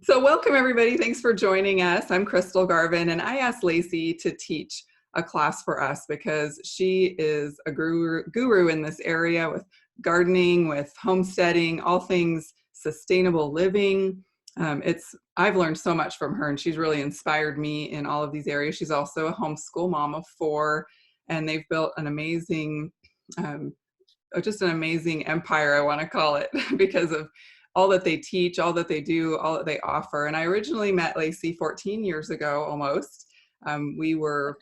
So welcome everybody. Thanks for joining us. I'm Crystal Garvin, and I asked Lacey to teach a class for us because she is a guru in this area with gardening, with homesteading, all things sustainable living. I've learned so much from her, and she's really inspired me in all of these areas. She's also a homeschool mom of four, and they've built an amazing um, just an amazing empire, I want to call it, because of all that they teach, all that they do, all that they offer. And I originally met Lacey 14 years ago almost. We were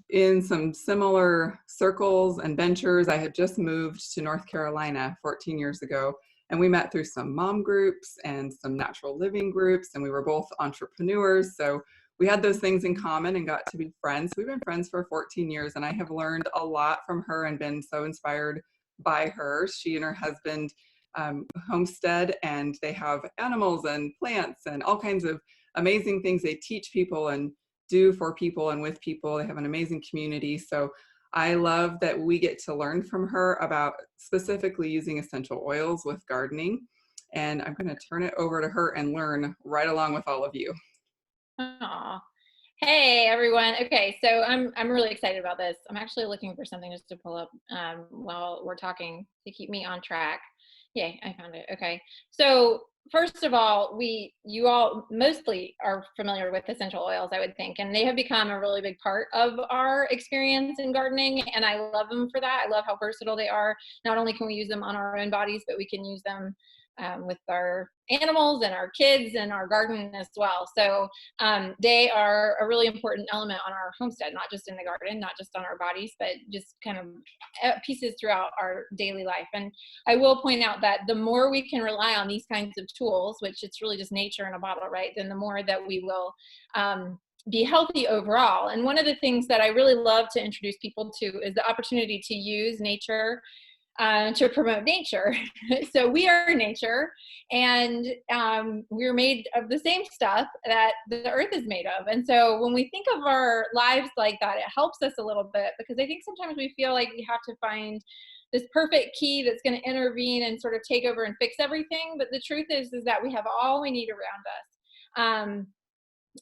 in some similar circles and ventures. I had just moved to North Carolina 14 years ago, and we met through some mom groups and some natural living groups, and we were both entrepreneurs. So we had those things in common and got to be friends. We've been friends for 14 years, and I have learned a lot from her and been so inspired by her. She and her husband homestead, and they have animals and plants and all kinds of amazing things they teach people and do for people and with people. They have an amazing community. So I love that we get to learn from her about specifically using essential oils with gardening. And I'm going to turn it over to her and learn right along with all of you. Aw. Hey everyone. Okay, so I'm really excited about this. I'm actually looking for something just to pull up while we're talking to keep me on track. Yay, I found it. Okay. So first of all, you all mostly are familiar with essential oils, I would think, and they have become a really big part of our experience in gardening, and I love them for that. I love how versatile they are. Not only can we use them on our own bodies, but we can use them with our animals and our kids and our garden as well. So they are a really important element on our homestead, not just in the garden, not just on our bodies, but just kind of pieces throughout our daily life. And I will point out that the more we can rely on these kinds of tools, which it's really just nature in a bottle, right? Then the more that we will be healthy overall. And one of the things that I really love to introduce people to is the opportunity to use nature to promote nature. So we are nature, and we're made of the same stuff that the earth is made of. And so when we think of our lives like that, it helps us a little bit, because I think sometimes we feel like we have to find this perfect key that's going to intervene and sort of take over and fix everything. But the truth is that we have all we need around us.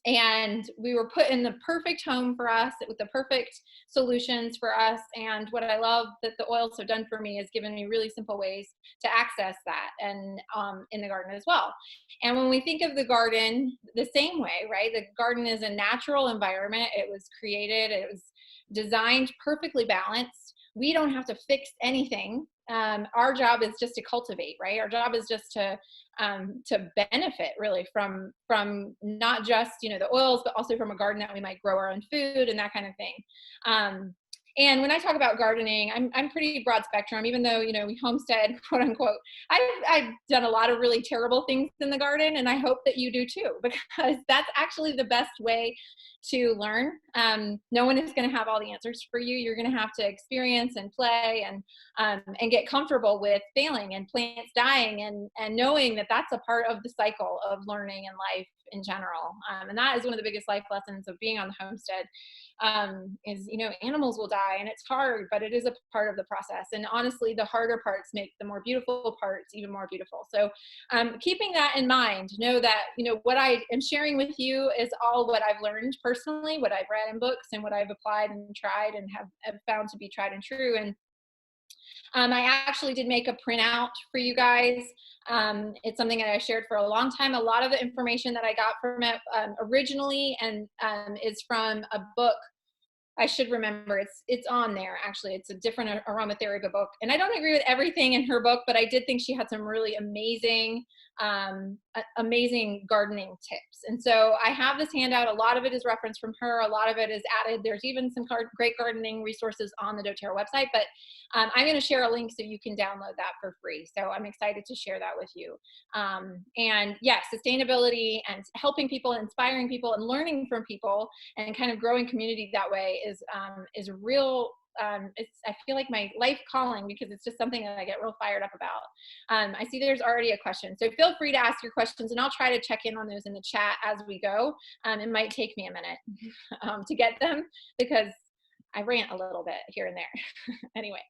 And we were put in the perfect home for us with the perfect solutions for us. And what I love that the oils have done for me is given me really simple ways to access that, and in the garden as well. And when we think of the garden the same way, right, the garden is a natural environment. It was created, it was designed perfectly balanced. We don't have to fix anything. Our job is just to cultivate, right? Our job is just to benefit really from not just the oils, but also from a garden that we might grow our own food and that kind of thing. And when I talk about gardening, I'm pretty broad spectrum, even though we homestead, quote unquote. I've done a lot of really terrible things in the garden, and I hope that you do too, because that's actually the best way to learn. No one is going to have all the answers for you. You're going to have to experience and play and get comfortable with failing and plants dying, and knowing that that's a part of the cycle of learning and life in general. And that is one of the biggest life lessons of being on the homestead. Is animals will die, and it's hard, but it is a part of the process. And honestly, the harder parts make the more beautiful parts even more beautiful. So keeping that in mind, know that what I am sharing with you is all what I've learned personally, what I've read in books, and what I've applied and tried and have found to be tried and true. And I actually did make a printout for you guys. It's something that I shared for a long time. A lot of the information that I got from it originally and is from a book. I should remember, it's on there actually. It's a different aromatherapy book, and I don't agree with everything in her book, but I did think she had some really amazing gardening tips. And so I have this handout. A lot of it is referenced from her. A lot of it is added. There's even some great gardening resources on the doTERRA website, but I'm going to share a link so you can download that for free. So I'm excited to share that with you. And yeah, sustainability and helping people, inspiring people, and learning from people, and kind of growing community that way is real. I feel like my life calling, because it's just something that I get real fired up about. I see there's already a question, so feel free to ask your questions, and I'll try to check in on those in the chat as we go. It might take me a minute to get them, because I rant a little bit here and there. Anyway,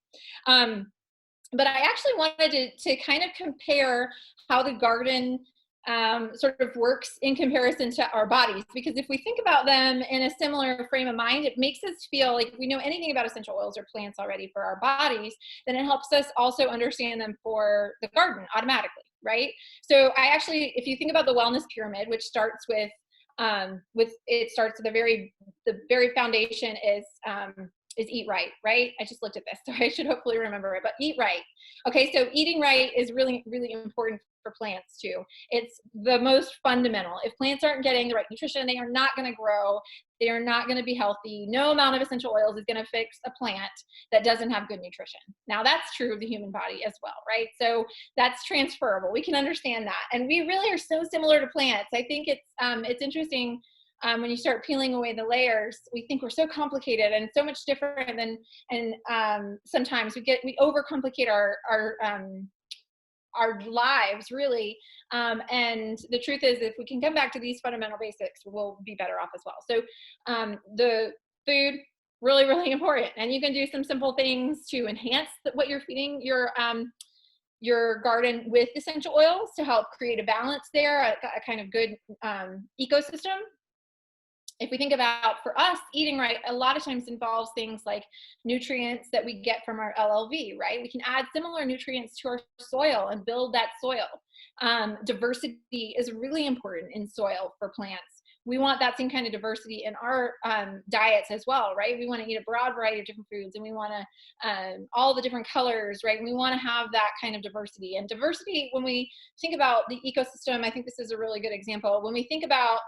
but I actually wanted to kind of compare how the garden sort of works in comparison to our bodies. Because if we think about them in a similar frame of mind, it makes us feel like if we know anything about essential oils or plants already for our bodies, then it helps us also understand them for the garden automatically, right? So I actually, if you think about the wellness pyramid, which starts with it starts at the very foundation is eat right, right? I just looked at this, so I should hopefully remember it, but eat right. Okay, so eating right is really, really important for plants too. It's the most fundamental. If plants aren't getting the right nutrition, they are not going to grow. They are not going to be healthy. No amount of essential oils is going to fix a plant that doesn't have good nutrition. Now that's true of the human body as well, right? So that's transferable. We can understand that. And we really are so similar to plants. I think it's interesting when you start peeling away the layers, we think we're so complicated and so much different and sometimes we overcomplicate our lives really. And the truth is, if we can come back to these fundamental basics, we'll be better off as well. So the food, really, really important. And you can do some simple things to enhance what you're feeding your garden with essential oils to help create a balance there, a kind of good ecosystem. If we think about, for us, eating right, a lot of times involves things like nutrients that we get from our LLV, right? We can add similar nutrients to our soil and build that soil. Diversity is really important in soil for plants. We want that same kind of diversity in our diets as well, right? We want to eat a broad variety of different foods, and we want to all the different colors, right? And we want to have that kind of diversity. And diversity, when we think about the ecosystem, I think this is a really good example. When we think about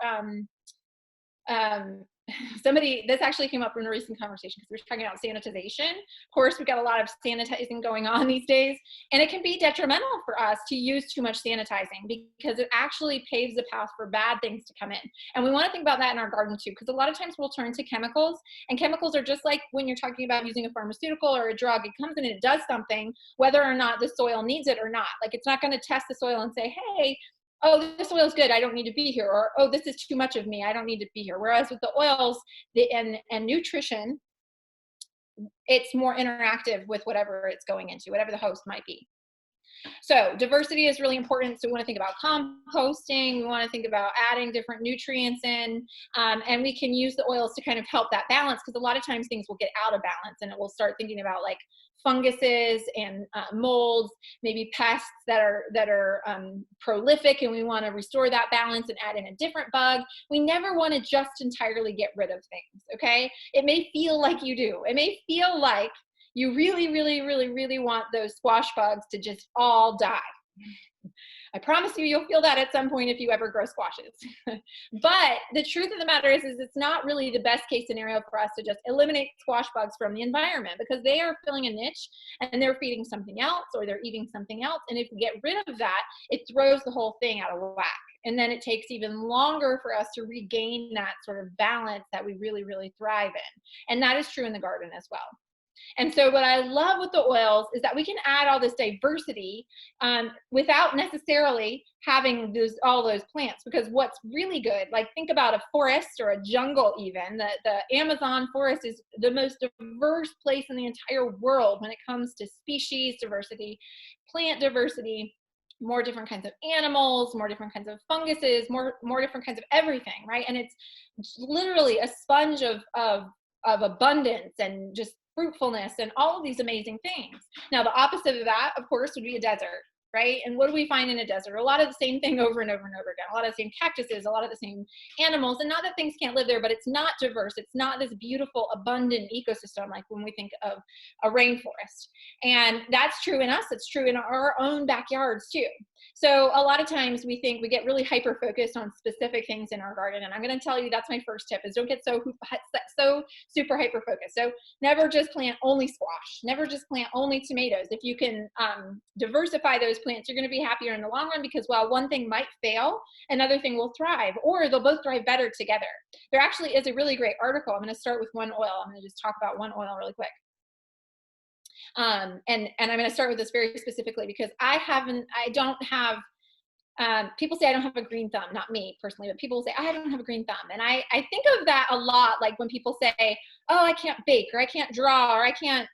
this actually came up in a recent conversation because we were talking about sanitization. Of course, we've got a lot of sanitizing going on these days, and it can be detrimental for us to use too much sanitizing because it actually paves the path for bad things to come in. And we want to think about that in our garden too, because a lot of times we'll turn to chemicals, and chemicals are just like when you're talking about using a pharmaceutical or a drug. It comes in and it does something, whether or not the soil needs it or not. Like, it's not going to test the soil and say, hey, oh, this oil is good, I don't need to be here, or oh, this is too much of me, I don't need to be here. Whereas with the oils and nutrition, it's more interactive with whatever it's going into, whatever the host might be. So diversity is really important. So we want to think about composting. We want to think about adding different nutrients in, and we can use the oils to kind of help that balance, because a lot of times things will get out of balance, and it will start thinking about like funguses and molds, maybe pests that are prolific, and we want to restore that balance and add in a different bug. We never want to just entirely get rid of things, okay? It may feel like you do. It may feel like you really, really, really, really want those squash bugs to just all die. I promise you, you'll feel that at some point if you ever grow squashes. But the truth of the matter is it's not really the best case scenario for us to just eliminate squash bugs from the environment, because they are filling a niche and they're feeding something else, or they're eating something else. And if we get rid of that, it throws the whole thing out of whack. And then it takes even longer for us to regain that sort of balance that we really, really thrive in. And that is true in the garden as well. And so what I love with the oils is that we can add all this diversity without necessarily having all those plants. Because what's really good, like think about a forest or a jungle even, the Amazon forest is the most diverse place in the entire world when it comes to species diversity, plant diversity, more different kinds of animals, more different kinds of funguses, more different kinds of everything, right? And it's literally a sponge of abundance and just fruitfulness and all of these amazing things. Now, the opposite of that, of course, would be a desert, right? And what do we find in a desert? A lot of the same thing over and over and over again. A lot of the same cactuses, a lot of the same animals, and not that things can't live there, but it's not diverse. It's not this beautiful, abundant ecosystem like when we think of a rainforest. And that's true in us. It's true in our own backyards too. So a lot of times we think we get really hyper-focused on specific things in our garden. And I'm going to tell you, that's my first tip, is don't get so super hyper-focused. So never just plant only squash. Never just plant only tomatoes. If you can diversify those plants, you're going to be happier in the long run, because while one thing might fail, another thing will thrive, or they'll both thrive better together. There actually is a really great article. I'm going to start with one oil. I'm going to just talk about one oil really quick. And I'm going to start with this very specifically because people say I don't have a green thumb, not me personally, but people say I don't have a green thumb. And I think of that a lot. Like when people say, oh, I can't bake, or I can't draw, or I can't,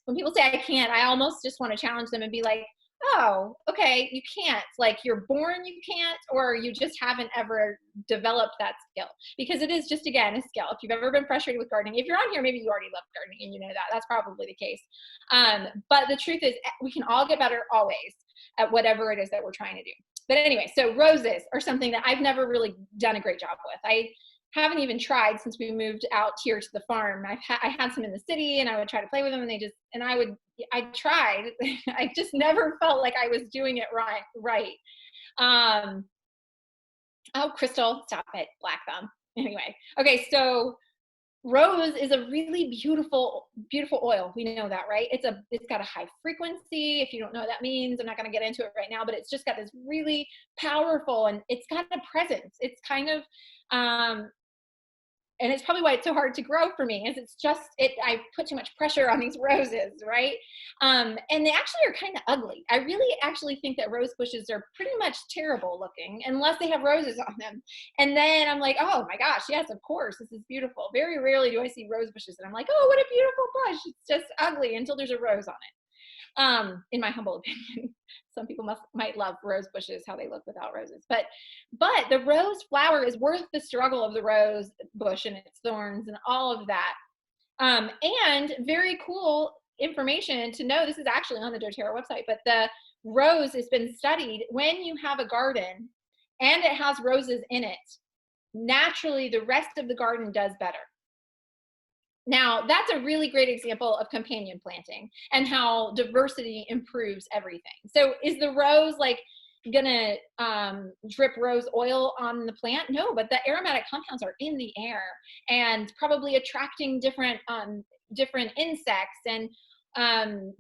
when people say I can't, I almost just want to challenge them and be like, oh, okay, you can't. Like you're born, you can't, or you just haven't ever developed that skill. Because it is just, again, a skill. If you've ever been frustrated with gardening, if you're on here, maybe you already love gardening and you know that. That's probably the case. But the truth is, we can all get better always at whatever it is that we're trying to do. But anyway, so roses are something that I've never really done a great job with. I haven't even tried since we moved out here to the farm. I had some in the city and I would try to play with them and I tried. I just never felt like I was doing it right. Oh, Crystal, stop it, Black Thumb. Anyway, okay, so rose is a really beautiful, beautiful oil. We know that, right? It's got a high frequency. If you don't know what that means, I'm not going to get into it right now, but it's just got this really powerful, and it's got a presence. It's kind of, and it's probably why it's so hard to grow for me, is I put too much pressure on these roses, right? And they actually are kind of ugly. I really actually think that rose bushes are pretty much terrible looking unless they have roses on them. And then I'm like, oh my gosh, yes, of course, this is beautiful. Very rarely do I see rose bushes and I'm like, oh, what a beautiful bush. It's just ugly until there's a rose on it, in my humble opinion. Some people might love rose bushes, how they look without roses. But the rose flower is worth the struggle of the rose bush and its thorns and all of that. And very cool information to know, this is actually on the doTERRA website, but the rose has been studied. When you have a garden and it has roses in it, naturally the rest of the garden does better. Now, that's a really great example of companion planting and how diversity improves everything. So is the rose like gonna drip rose oil on the plant? No, but the aromatic compounds are in the air and probably attracting different insects and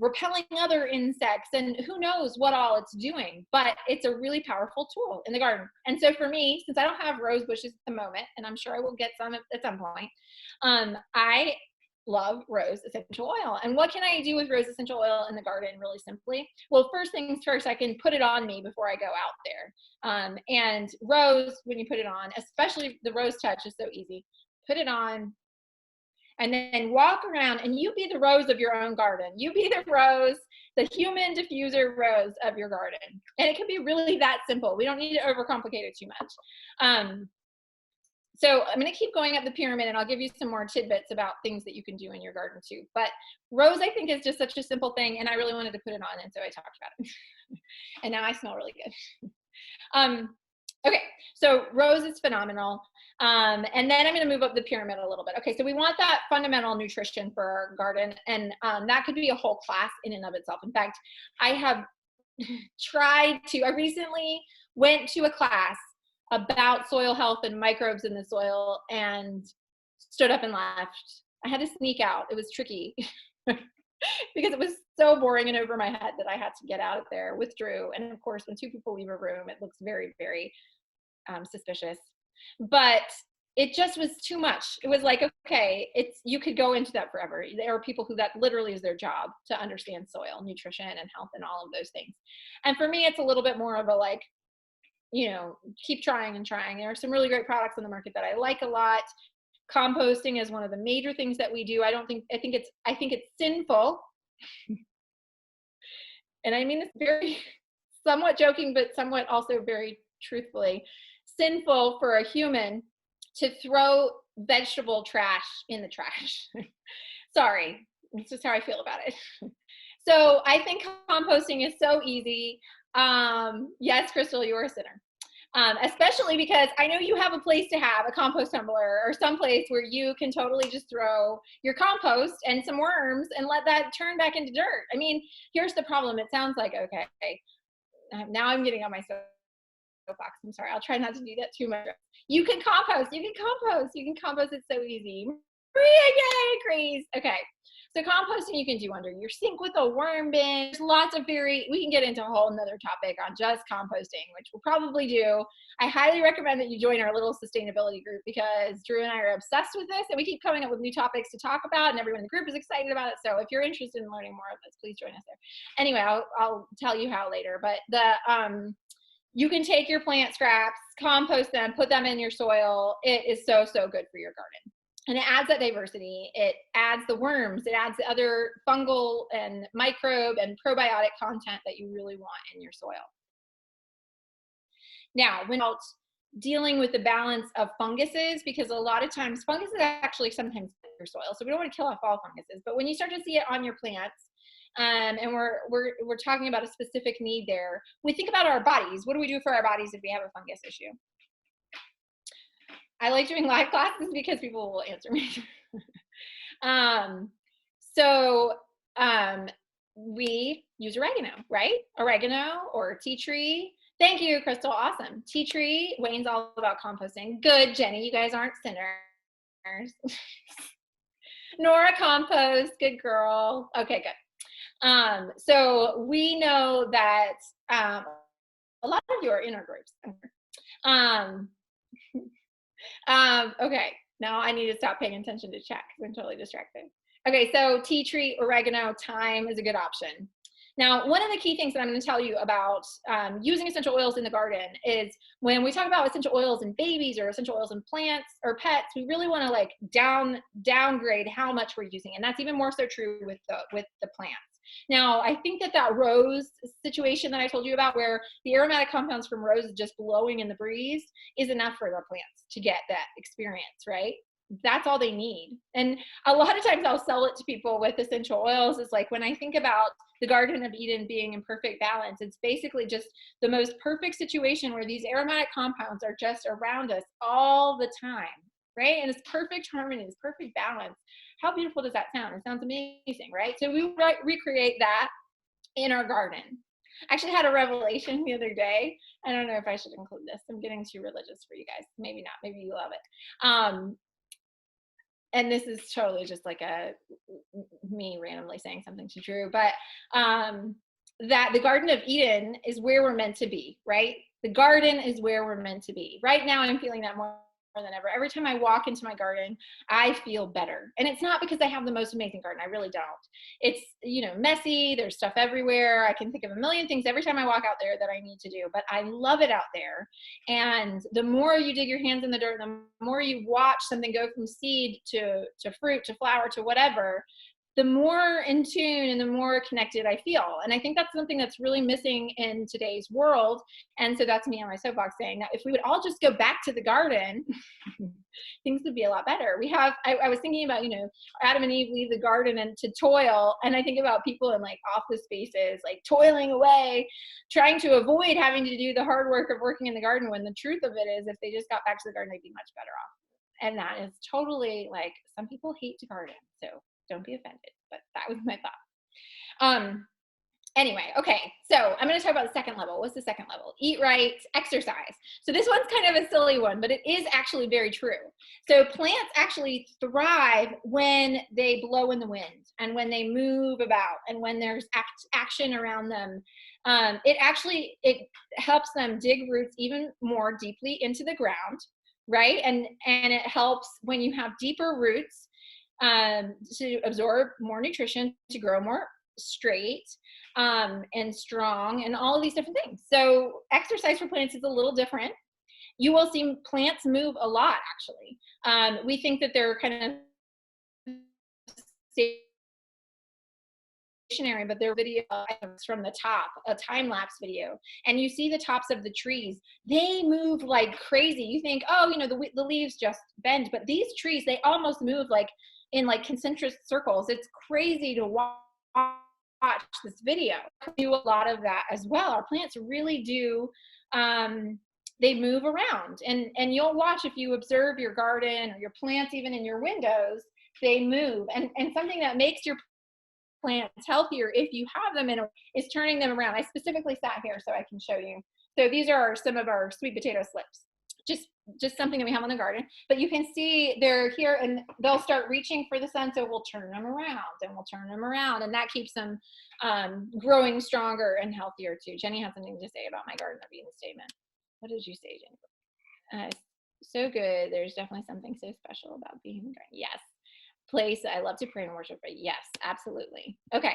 repelling other insects, and who knows what all it's doing, but it's a really powerful tool in the garden. And so for me, since I don't have rose bushes at the moment, and I'm sure I will get some at some point, I love rose essential oil. And what can I do with rose essential oil in the garden? Really simply, well, first things first, I can put it on me before I go out there. And rose, when you put it on, especially the rose touch, is so easy. Put it on, and then walk around, and you be the rose of your own garden. You be the rose, the human diffuser rose of your garden. And it can be really that simple. We don't need to overcomplicate it too much. So I'm going to keep going up the pyramid, and I'll give you some more tidbits about things that you can do in your garden too. But rose, I think, is just such a simple thing, and I really wanted to put it on, and so I talked about it. And now I smell really good. Okay, so rose is phenomenal. And then I'm going to move up the pyramid a little bit. Okay, so we want that fundamental nutrition for our garden, and that could be a whole class in and of itself. In fact, I have I recently went to a class about soil health and microbes in the soil and stood up and left. I had to sneak out. It was tricky because it was so boring and over my head that I had to get out of there, withdrew. And of course, when two people leave a room, it looks very, very suspicious. But it just was too much. It was like, okay, you could go into that forever. There are people who that literally is their job, to understand soil, nutrition, and health and all of those things. And for me, it's a little bit more of a like, keep trying and trying. There are some really great products on the market that I like a lot. Composting is one of the major things that we do. I think it's sinful. And I mean this very somewhat joking, but somewhat also very truthfully, sinful for a human to throw vegetable trash in the trash. Sorry, it's just how I feel about it. So I think composting is so easy. Yes, Crystal, you're a sinner. Especially because I know you have a place to have a compost tumbler or some place where you can totally just throw your compost and some worms and let that turn back into dirt. I mean, here's the problem. It sounds like, okay, now I'm getting on my soapbox. I'm sorry. I'll try not to do that too much. You can compost. It's so easy. Maria, yay, agrees. Okay. So composting you can do under your sink with a worm bin. There's lots of we can get into a whole nother topic on just composting, which we'll probably do. I highly recommend that you join our little sustainability group, because Drew and I are obsessed with this, and we keep coming up with new topics to talk about, and everyone in the group is excited about it. So if you're interested in learning more of this, please join us there. Anyway, I'll tell you how later, but you can take your plant scraps, compost them, put them in your soil. It is so, so good for your garden. And it adds that diversity. It adds the worms. It adds the other fungal and microbe and probiotic content that you really want in your soil. Now, when out dealing with the balance of funguses, because a lot of times funguses actually sometimes in your soil, so we don't want to kill off all funguses. But when you start to see it on your plants, and we're talking about a specific need there, we think about our bodies. What do we do for our bodies if we have a fungus issue? I like doing live classes because people will answer me. We use oregano, right? Oregano or tea tree. Thank you, Crystal. Awesome. Tea tree. Wayne's all about composting. Good, Jenny. You guys aren't sinners. Nora, compost. Good girl. Okay, good. So we know that a lot of you are in our groups. Okay, now I need to stop paying attention to chat because I'm totally distracted. Okay, so tea tree, oregano, thyme is a good option. Now, one of the key things that I'm going to tell you about using essential oils in the garden is when we talk about essential oils in babies or essential oils in plants or pets, we really want to like downgrade how much we're using, and that's even more so true with the plants. Now, I think that rose situation that I told you about, where the aromatic compounds from rose is just blowing in the breeze, is enough for the plants to get that experience, right? That's all they need. And a lot of times I'll sell it to people with essential oils. It's like, when I think about the Garden of Eden being in perfect balance, it's basically just the most perfect situation where these aromatic compounds are just around us all the time, right? And it's perfect harmony, it's perfect balance. How beautiful does that sound? It sounds amazing, right? So we recreate that in our garden. I actually had a revelation the other day. I don't know if I should include this. I'm getting too religious for you guys. Maybe not. Maybe you love it. And this is totally just like me randomly saying something to Drew, but that the Garden of Eden is where we're meant to be, right? The garden is where we're meant to be. Right now, I'm feeling that more than ever. Every time I walk into my garden, I feel better. And it's not because I have the most amazing garden. I really don't. It's, messy. There's stuff everywhere. I can think of a million things every time I walk out there that I need to do, but I love it out there. And the more you dig your hands in the dirt, the more you watch something go from seed to fruit, to flower, to whatever, the more in tune and the more connected I feel. And I think that's something that's really missing in today's world. And so that's me on my soapbox saying that if we would all just go back to the garden, things would be a lot better. I was thinking about, Adam and Eve leave the garden and to toil. And I think about people in like office spaces, like toiling away, trying to avoid having to do the hard work of working in the garden, when the truth of it is, if they just got back to the garden, they'd be much better off. And that is totally like, some people hate to garden. So don't be offended, but that was my thought. Anyway, okay, so I'm going to talk about the second level. What's the second level? Eat right, exercise. So this one's kind of a silly one, but it is actually very true. So plants actually thrive when they blow in the wind and when they move about and when there's action around them. It helps them dig roots even more deeply into the ground, right? And it helps when you have deeper roots to absorb more nutrition, to grow more straight and strong, and all of these different things. So exercise for plants is a little different. You will see plants move a lot, actually. We think that they're kind of stationary, but they're video from the top, a time-lapse video, and you see the tops of the trees. They move like crazy. You think, oh, the leaves just bend, but these trees, they almost move like in like concentric circles. It's crazy to watch this video. We do a lot of that as well. Our plants really do, they move around, and you'll watch, if you observe your garden or your plants, even in your windows, they move. And something that makes your plants healthier, if you have them is turning them around. I specifically sat here so I can show you. So these are some of our sweet potato slips. Just something that we have on the garden, but you can see they're here and they'll start reaching for the sun. So we'll turn them around and we'll turn them around, and that keeps them growing stronger and healthier too. Jenny has something to say about my Garden of Eden statement. What did you say, Jenny? So good. There's definitely something so special about being in the garden. Yes. Place. I love to pray and worship, but yes, absolutely. Okay,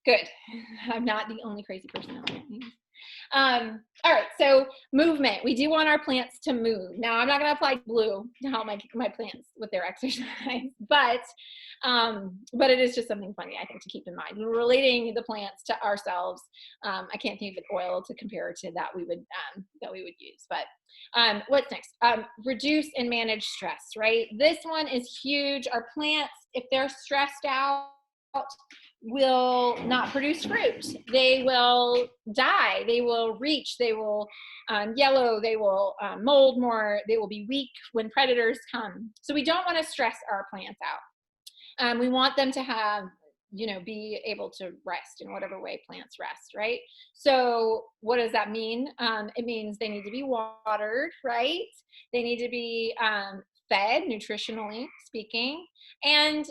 good. I'm not the only crazy person out there. All right, so movement. We do want our plants to move. Now, I'm not going to apply blue to help my plants with their exercise, but it is just something funny, I think, to keep in mind. When we're relating the plants to ourselves, I can't think of an oil to compare to that we would use. But what's next? Reduce and manage stress, right? This one is huge. Our plants, if they're stressed out, will not produce fruit. They will die. They will reach. They will yellow. They will mold more. They will be weak when predators come. So we don't want to stress our plants out. We want them to have, be able to rest in whatever way plants rest, right? So what does that mean? It means they need to be watered, right? They need to be fed, nutritionally speaking, and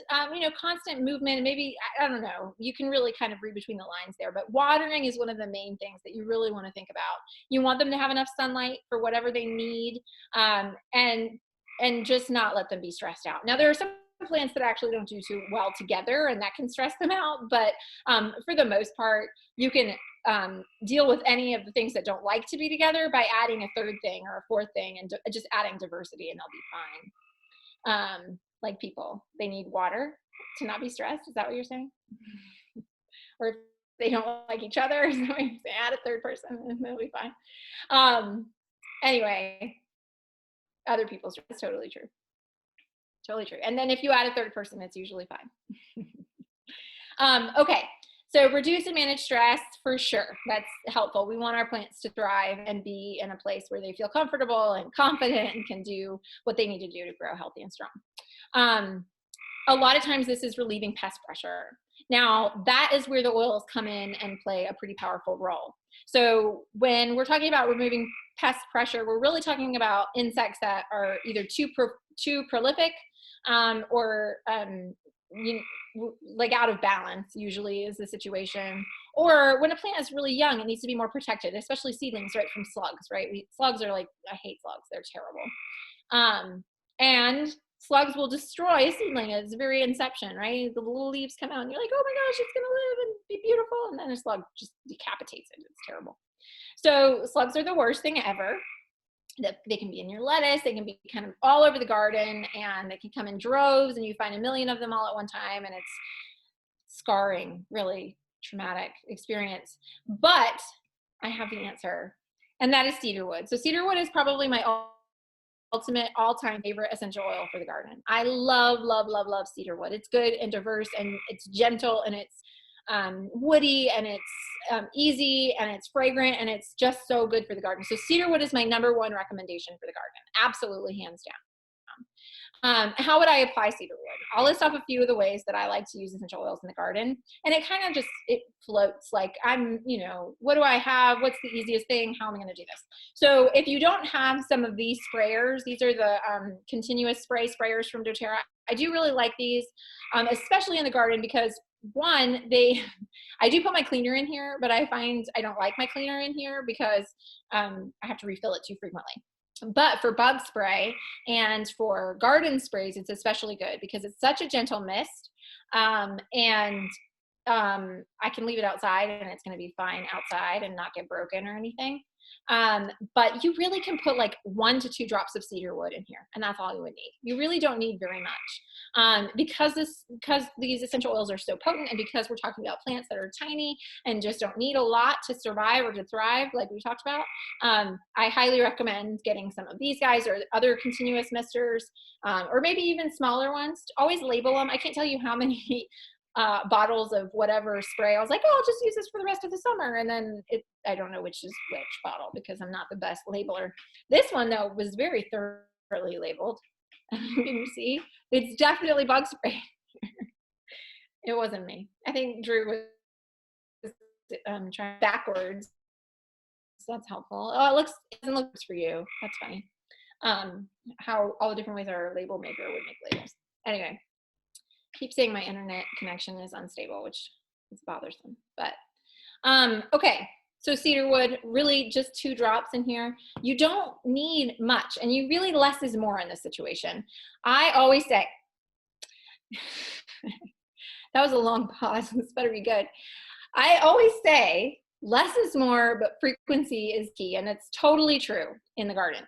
constant movement. And maybe, I don't know, you can really kind of read between the lines there, but watering is one of the main things that you really want to think about. You want them to have enough sunlight for whatever they need, and just not let them be stressed out. Now, there are some plants that actually don't do too well together, and that can stress them out, but for the most part, you can deal with any of the things that don't like to be together by adding a third thing or a fourth thing, and just adding diversity, and they'll be fine. Like people, they need water to not be stressed. Is that what you're saying? Or if they don't like each other, so they add a third person and they'll be fine. Anyway, other people's stress, totally true. Totally true. And then if you add a third person, it's usually fine. Okay. So reduce and manage stress, for sure. That's helpful. We want our plants to thrive and be in a place where they feel comfortable and confident and can do what they need to do to grow healthy and strong. A lot of times this is relieving pest pressure. Now, that is where the oils come in and play a pretty powerful role. So when we're talking about removing pest pressure, we're really talking about insects that are either too prolific or like out of balance, usually is the situation. Or when a plant is really young, it needs to be more protected, especially seedlings, right, from slugs, right? Slugs are like, I hate slugs, they're terrible. And slugs will destroy a seedling. It's very inception, right? The little leaves come out and you're like, oh my gosh, it's gonna live and be beautiful. And then a slug just decapitates it. It's terrible. So slugs are the worst thing ever. They can be in your lettuce, they can be kind of all over the garden, and they can come in droves, and you find a million of them all at one time, and it's scarring, really traumatic experience. But I have the answer, and that is cedarwood. So cedarwood is probably my ultimate all-time favorite essential oil for the garden. I love, love, love, love cedarwood. It's good and diverse, and it's gentle, and it's woody, and it's easy, and it's fragrant, and it's just so good for the garden. So cedarwood is my number one recommendation for the garden. Absolutely, hands down. How would I apply cedarwood? I'll list off a few of the ways that I like to use essential oils in the garden. And it kind of just, it floats like what do I have? What's the easiest thing? How am I going to do this? So if you don't have some of these sprayers, these are the continuous spray sprayers from doTERRA. I do really like these, especially in the garden, because one, I do put my cleaner in here, but I find I don't like my cleaner in here because I have to refill it too frequently. But for bug spray and for garden sprays, it's especially good because it's such a gentle mist, and I can leave it outside and it's going to be fine outside and not get broken or anything. But you really can put like 1 to 2 drops of cedarwood in here, and that's all you would need. You really don't need very much, because these essential oils are so potent, and because we're talking about plants that are tiny and just don't need a lot to survive or to thrive, like we talked about. I highly recommend getting some of these guys or other continuous misters, or maybe even smaller ones. Always label them. I can't tell you how many bottles of whatever spray. I was like, oh, I'll just use this for the rest of the summer. And then I don't know which is which bottle because I'm not the best labeler. This one though was very thoroughly labeled. Can you see? It's definitely bug spray. It wasn't me. I think Drew was trying backwards. So that's helpful. Oh, it doesn't look for you. That's funny. How all the different ways our label maker would make labels. Anyway. Keep saying my internet connection is unstable, which is bothersome, but okay. So cedarwood, really just 2 drops in here. You don't need much, and you really, less is more in this situation. I always say, that was a long pause, this better be good. I always say less is more, but frequency is key, and it's totally true in the garden.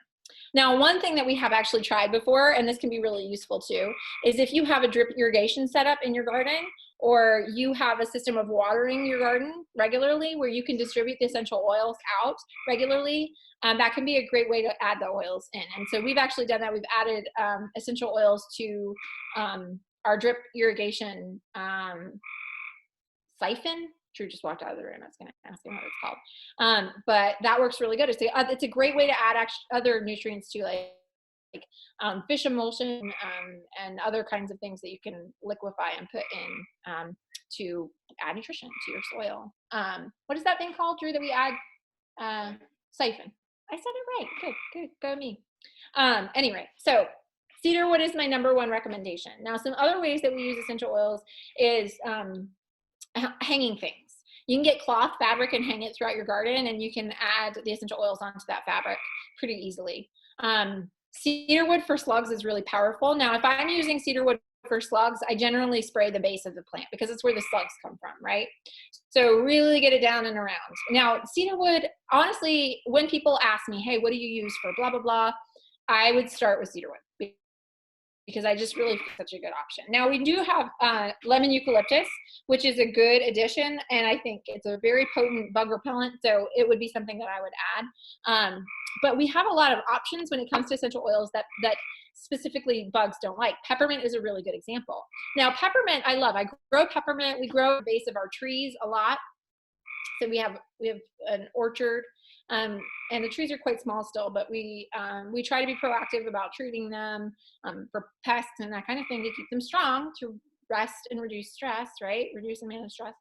Now, one thing that we have actually tried before, and this can be really useful too, is if you have a drip irrigation setup in your garden, or you have a system of watering your garden regularly where you can distribute the essential oils out regularly, that can be a great way to add the oils in. And so we've actually done that. We've added essential oils to our drip irrigation siphon. Drew just walked out of the room. I was going to ask him what it's called. But that works really good. It's a great way to add other nutrients to, like fish emulsion and other kinds of things that you can liquefy and put in to add nutrition to your soil. What is that thing called, Drew, that we add? Siphon. I said it right. Good. Go me. Anyway, so cedarwood is my #1 recommendation. Now, some other ways that we use essential oils is hanging things. You can get cloth fabric and hang it throughout your garden, and you can add the essential oils onto that fabric pretty easily. Cedarwood for slugs is really powerful. Now, if I'm using cedarwood for slugs, I generally spray the base of the plant because it's where the slugs come from, right? So really get it down and around. Now, cedarwood, honestly, when people ask me, hey, what do you use for blah, blah, blah, I would start with cedarwood because I just really think it's such a good option. Now, we do have lemon eucalyptus, which is a good addition, and I think it's a very potent bug repellent, so it would be something that I would add. But we have a lot of options when it comes to essential oils that specifically bugs don't like. Peppermint is a really good example. Now, peppermint I love. I grow peppermint. We grow at the base of our trees a lot. So we have an orchard, and the trees are quite small still, but we try to be proactive about treating them for pests and that kind of thing to keep them strong, to rest and reduce stress, right? Reduce and manage stress.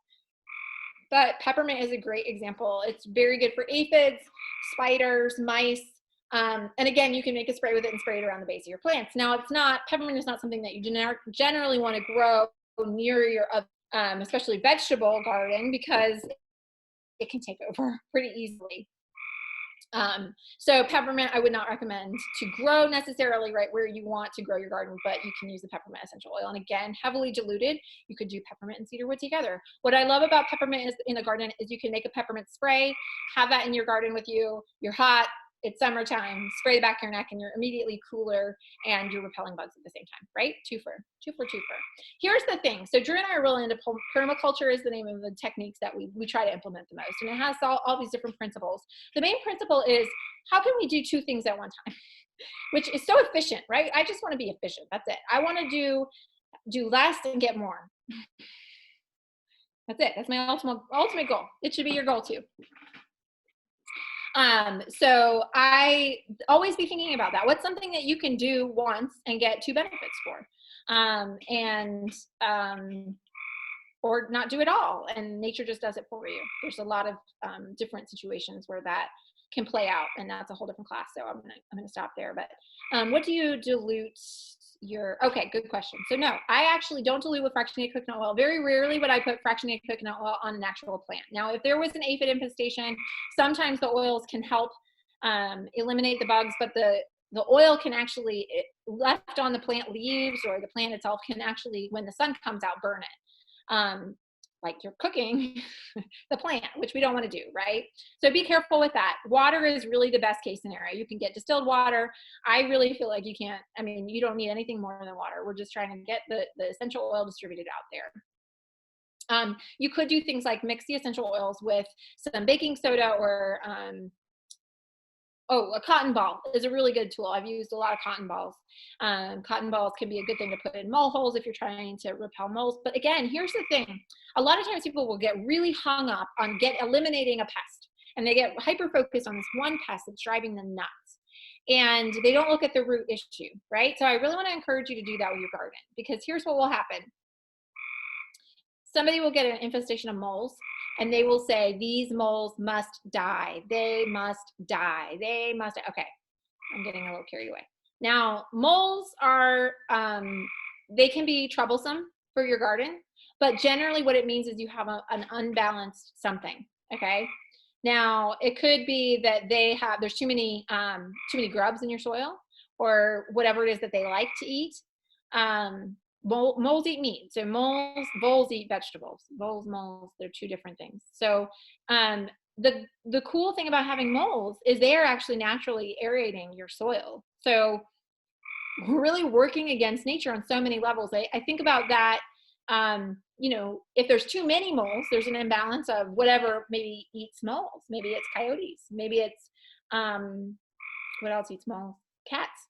But peppermint is a great example. It's very good for aphids, spiders, mice. And again, you can make a spray with it and spray it around the base of your plants. Now, peppermint is not something that you generally want to grow near your, especially vegetable garden, because it can take over pretty easily. So peppermint, I would not recommend to grow necessarily right where you want to grow your garden, but you can use the peppermint essential oil. And again, heavily diluted. You could do peppermint and cedarwood together. What I love about peppermint in the garden is you can make a peppermint spray, have that in your garden with you. You're hot, it's summertime, spray the back of your neck and you're immediately cooler and you're repelling bugs at the same time, right? Two for. Here's the thing. So Drew and I are really into permaculture is the name of the techniques that we try to implement the most. And it has all these different principles. The main principle is, how can we do 2 things at one time? Which is so efficient, right? I just want to be efficient. That's it. I want to do less and get more. That's it. That's my ultimate goal. It should be your goal too. So I always be thinking about that. What's something that you can do once and get 2 benefits for? Or not do it all, and nature just does it for you. There's a lot of different situations where that can play out, and that's a whole different class. So I'm gonna stop there. But what do you dilute your? Okay, good question. So no, I actually don't dilute with fractionated coconut oil. Very rarely would I put fractionated coconut oil on an actual plant. Now, if there was an aphid infestation, sometimes the oils can help eliminate the bugs, but the oil can actually, left on the plant leaves or the plant itself, can actually, when the sun comes out, burn it. Like you're cooking the plant, which we don't want to do, right? So be careful with that. Water is really the best case scenario. You can get distilled water. I really feel like you don't need anything more than water. We're just trying to get the essential oil distributed out there. You could do things like mix the essential oils with some baking soda or a cotton ball is a really good tool. I've used a lot of cotton balls. Cotton balls can be a good thing to put in mole holes if you're trying to repel moles. But again, here's the thing. A lot of times people will get really hung up on eliminating a pest, and they get hyper-focused on this one pest that's driving them nuts. And they don't look at the root issue, right? So I really want to encourage you to do that with your garden, because here's what will happen. Somebody will get an infestation of moles, and they will say, these moles must die. They must die. They must die. Okay, I'm getting a little carried away. Now, moles are, they can be troublesome for your garden, but generally what it means is you have an unbalanced something, okay? Now, it could be that there's too many grubs in your soil, or whatever it is that they like to eat. Moles eat meat. So voles eat vegetables. Moles, they're 2 different things. So the cool thing about having moles is they are actually naturally aerating your soil. So we're really working against nature on so many levels. I think about that. You know, if there's too many moles, there's an imbalance of whatever maybe eats moles. Maybe it's coyotes. Maybe it's what else eats moles? Cats.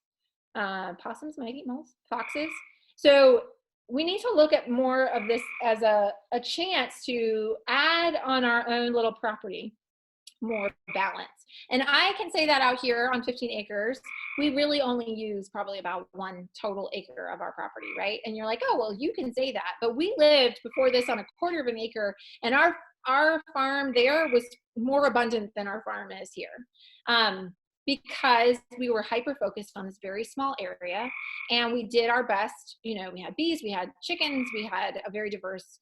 Possums might eat moles. Foxes. So we need to look at more of this as a chance to add on our own little property more balance. And I can say that out here on 15 acres, we really only use probably about 1 total acre of our property, right? And you're like, oh, well, you can say that. But we lived before this on 1/4 of an acre, and our farm there was more abundant than our farm is here. Because we were hyper focused on this very small area, and we did our best. You know, we had bees, we had chickens, we had a very diverse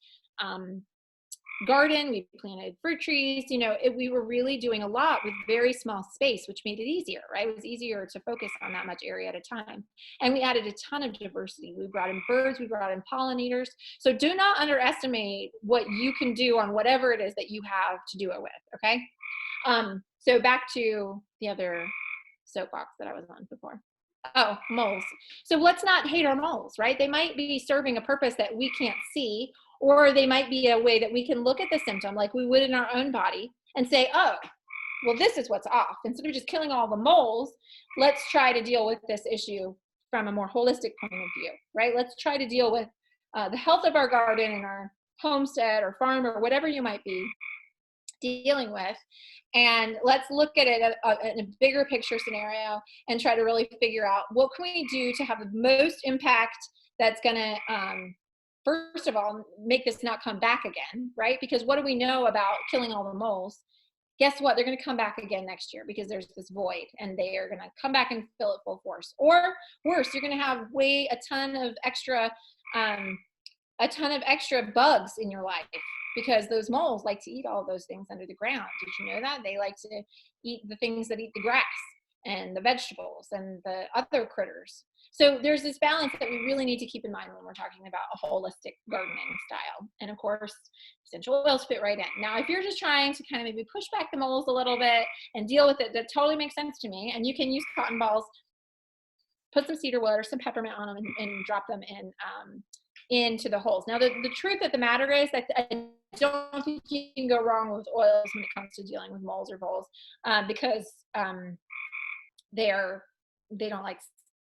garden, we planted fruit trees. You know, we were really doing a lot with very small space, which made it easier, right? It was easier to focus on that much area at a time. And we added a ton of diversity. We brought in birds, we brought in pollinators. So do not underestimate what you can do on whatever it is that you have to do it with, okay? So back to the other soapbox that I was on before. Oh, moles. So let's not hate our moles, right? They might be serving a purpose that we can't see, or they might be a way that we can look at the symptom like we would in our own body and say, oh, well, this is what's off. Instead of just killing all the moles, let's try to deal with this issue from a more holistic point of view, right? Let's try to deal with the health of our garden and our homestead or farm or whatever you might be dealing with. And let's look at it in a bigger picture scenario and try to really figure out what can we do to have the most impact that's going to, first of all, make this not come back again, right? Because what do we know about killing all the moles? Guess what? They're going to come back again next year because there's this void, and they are going to come back and fill it full force. Or worse, you're going to have a ton of extra bugs in your life, because those moles like to eat all those things under the ground. Did you know that? They like to eat the things that eat the grass and the vegetables and the other critters. So there's this balance that we really need to keep in mind when we're talking about a holistic gardening style. And of course, essential oils fit right in. Now, if you're just trying to kind of maybe push back the moles a little bit and deal with it, that totally makes sense to me. And you can use cotton balls, put some cedar wood or some peppermint on them, and drop them into the holes. Now, the truth of the matter is that I don't think you can go wrong with oils when it comes to dealing with moles or voles, because they don't like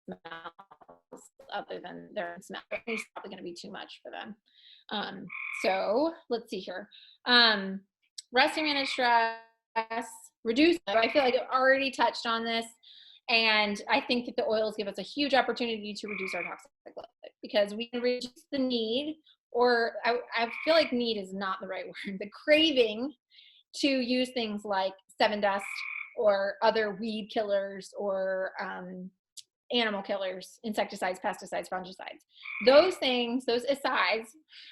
smells other than their smell. It's probably going to be too much for them. So let's see here. Rest and manage stress, reduce. I feel like I've already touched on this. And I think that the oils give us a huge opportunity to reduce our toxic load, because we can reduce the need, or I feel like need is not the right word, the craving to use things like Sevin dust or other weed killers or animal killers, insecticides, pesticides, fungicides. Those things, those asides,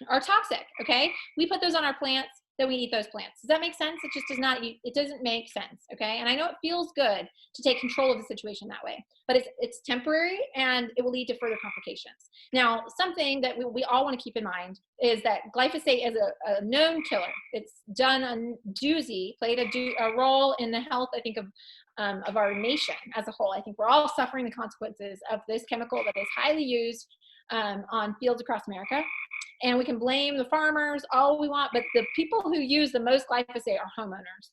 are toxic, okay? We put those on our plants, then we eat those plants. Does that make sense? It just does not, it doesn't make sense, okay? And I know it feels good to take control of the situation that way, but it's temporary, and it will lead to further complications. Now, something that we all want to keep in mind is that glyphosate is a known killer. It's done played a role in the health, I think, of our nation as a whole. I think we're all suffering the consequences of this chemical that is highly used on fields across America. And we can blame the farmers all we want, but the people who use the most glyphosate are homeowners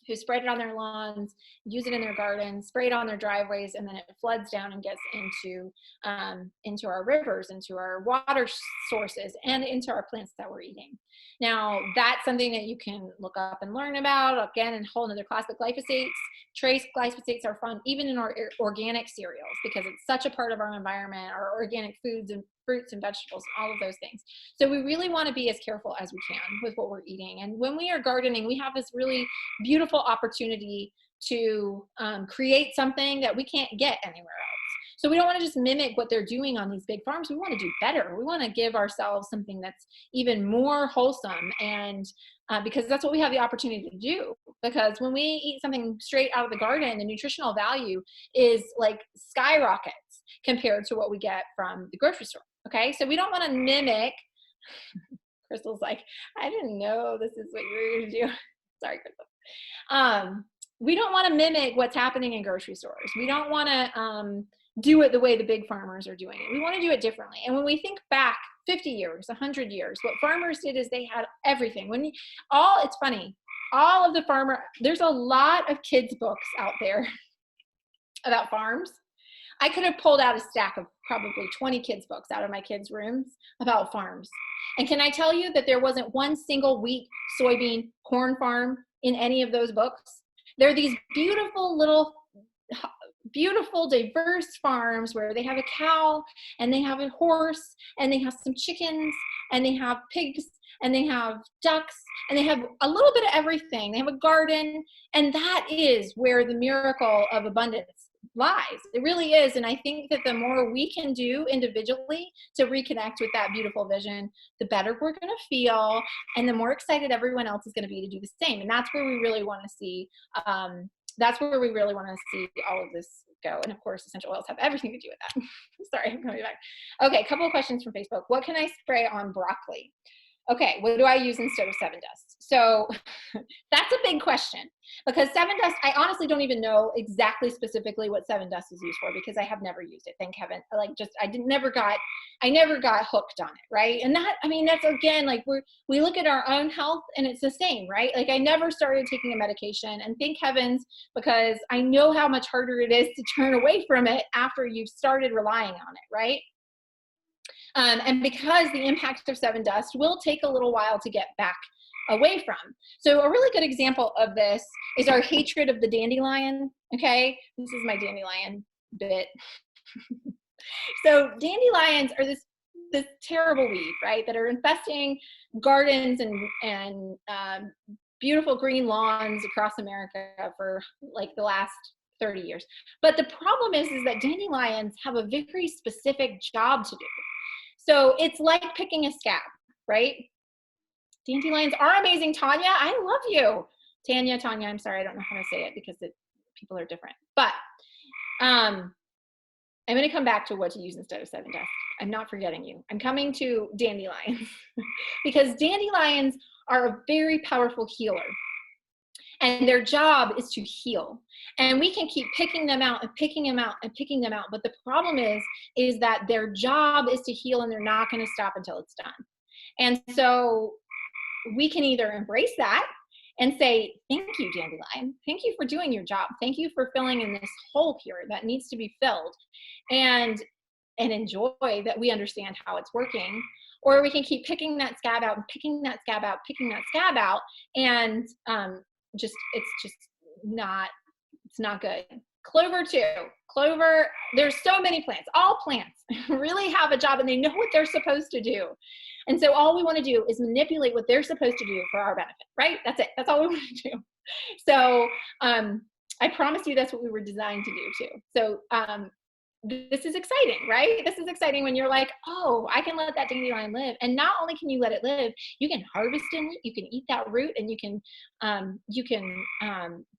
who spread it on their lawns, use it in their gardens, spray it on their driveways, and then it floods down and gets into our rivers, into our water sources, and into our plants that we're eating. Now, that's something that you can look up and learn about, again, in a whole other class. But glyphosates, trace glyphosates are found even in our organic cereals, because it's such a part of our environment, our organic foods and fruits and vegetables, all of those things. So we really want to be as careful as we can with what we're eating. And when we are gardening, we have this really beautiful opportunity to create something that we can't get anywhere else. So we don't want to just mimic what they're doing on these big farms. We want to do better. We want to give ourselves something that's even more wholesome, and because that's what we have the opportunity to do. Because when we eat something straight out of the garden, the nutritional value is like skyrockets compared to what we get from the grocery store. Okay, so we don't want to mimic. Crystal's like, I didn't know this is what you were going to do. Sorry, Crystal. We don't want to mimic what's happening in grocery stores. We don't want to do it the way the big farmers are doing it. We want to do it differently. And when we think back 50 years, 100 years, what farmers did is they had everything. It's funny, all of the there's a lot of kids' books out there about farms. I could have pulled out a stack of probably 20 kids' books out of my kids' rooms about farms. And can I tell you that there wasn't one single wheat, soybean, corn farm in any of those books? They're these beautiful little, beautiful, diverse farms where they have a cow and they have a horse and they have some chickens and they have pigs and they have ducks and they have a little bit of everything. They have a garden, and that is where the miracle of abundance lies. It really is. And I think that the more we can do individually to reconnect with that beautiful vision, the better we're going to feel, and the more excited everyone else is going to be to do the same. And that's where we really want to see all of this go. And of course, essential oils have everything to do with that. Sorry, I'm coming back. Okay, a couple of questions from Facebook. What can I spray on broccoli? Okay, what do I use instead of Seven Dust? So that's a big question, because Seven Dust, I honestly don't even know exactly specifically what Seven Dust is used for, because I have never used it. Thank heaven. I never got hooked on it, right? And that's again, like we look at our own health and it's the same, right? Like I never started taking a medication, and thank heavens, because I know how much harder it is to turn away from it after you've started relying on it, right? And because the impact of Seven Dust will take a little while to get back away from. So a really good example of this is our hatred of the dandelion. Okay, this is my dandelion bit. So dandelions are this terrible weed, right, that are infesting gardens and beautiful green lawns across America for like the last 30 years. But the problem is that dandelions have a very specific job to do. So it's like picking a scab, right? Dandelions are amazing. Tanya, I love you. Tanya, I'm sorry, I don't know how to say it because people are different. But I'm going to come back to what to use instead of Seven Dust. I'm not forgetting you. I'm coming to dandelions because dandelions are a very powerful healer. And their job is to heal. And we can keep picking them out and picking them out and picking them out. But the problem is that their job is to heal, and they're not going to stop until it's done. And so we can either embrace that and say, thank you, dandelion. Thank you for doing your job. Thank you for filling in this hole here that needs to be filled, and enjoy that we understand how it's working. Or we can keep picking that scab out and picking that scab out, picking that scab out, and it's not good. Clover too. Clover, there's so many plants. All plants really have a job, and they know what they're supposed to do. And so all we want to do is manipulate what they're supposed to do for our benefit, right? That's it. That's all we want to do. So I promise you that's what we were designed to do too. So this is exciting, right? This is exciting when you're like, oh, I can let that dandelion live. And not only can you let it live, you can harvest it, you can eat that root, and you can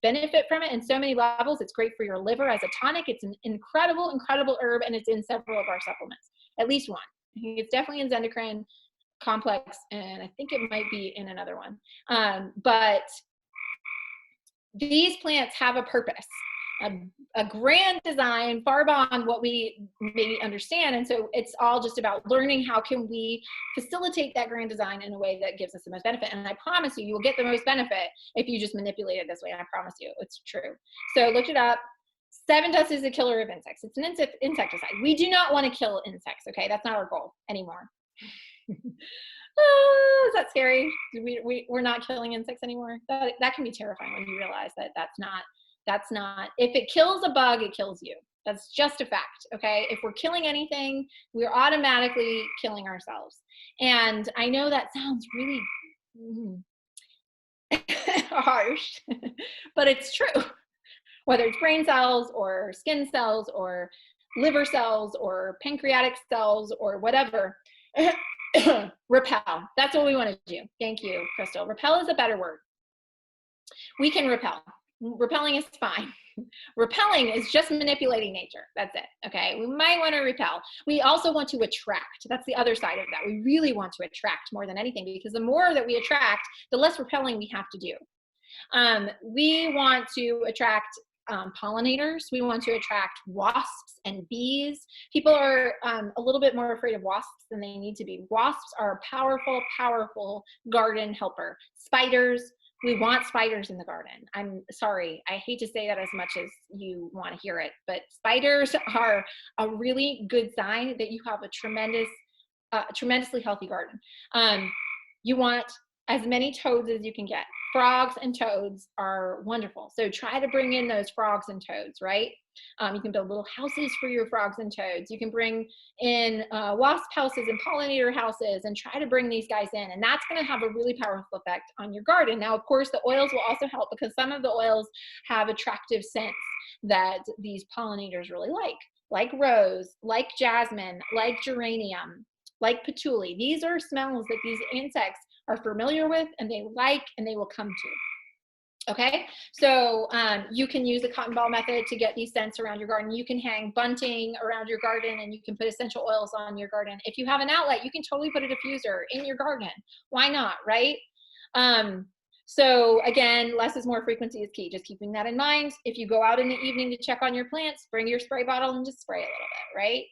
benefit from it in so many levels. It's great for your liver as a tonic. It's an incredible, incredible herb, and it's in several of our supplements, at least one. I think it's definitely in Zendocrine Complex, and I think it might be in another one. But these plants have a purpose. A grand design far beyond what we maybe understand. And so it's all just about learning how can we facilitate that grand design in a way that gives us the most benefit. And I promise you will get the most benefit if you just manipulate it this way. And I promise you it's true. So look it up. Seven Dust is a killer of insects. It's an insecticide. We do not want to kill insects. Okay. That's not our goal anymore. Oh, is that scary? We're not killing insects anymore. That can be terrifying when you realize that that's not, if it kills a bug, it kills you. That's just a fact, okay? If we're killing anything, we're automatically killing ourselves. And I know that sounds really harsh, but it's true. Whether it's brain cells or skin cells or liver cells or pancreatic cells or whatever, repel. That's what we want to do. Thank you, Crystal. Repel is a better word. We can repel. Repelling is fine. Repelling is just manipulating nature. That's it. Okay. We might want to repel. We also want to attract. That's the other side of that. We really want to attract more than anything, because the more that we attract, the less repelling we have to do. We want to attract pollinators. We want to attract wasps and bees. People are a little bit more afraid of wasps than they need to be. Wasps are a powerful, powerful garden helper. Spiders, we want spiders in the garden. I'm sorry, I hate to say that as much as you want to hear it, but spiders are a really good sign that you have a tremendously healthy garden. You want as many toads as you can get. Frogs and toads are wonderful. So try to bring in those frogs and toads, right? You can build little houses for your frogs and toads. You can bring in wasp houses and pollinator houses and try to bring these guys in. And that's going to have a really powerful effect on your garden. Now, of course, the oils will also help because some of the oils have attractive scents that these pollinators really like rose, like jasmine, like geranium, like patchouli. These are smells that these insects are familiar with and they like and they will come to. Okay, so you can use the cotton ball method to get these scents around your garden. You can hang bunting around your garden and you can put essential oils on your garden. If you have an outlet, you can totally put a diffuser in your garden. Why not, right? So again, less is more, frequency is key. Just keeping that in mind. If you go out in the evening to check on your plants, bring your spray bottle and just spray a little bit, right?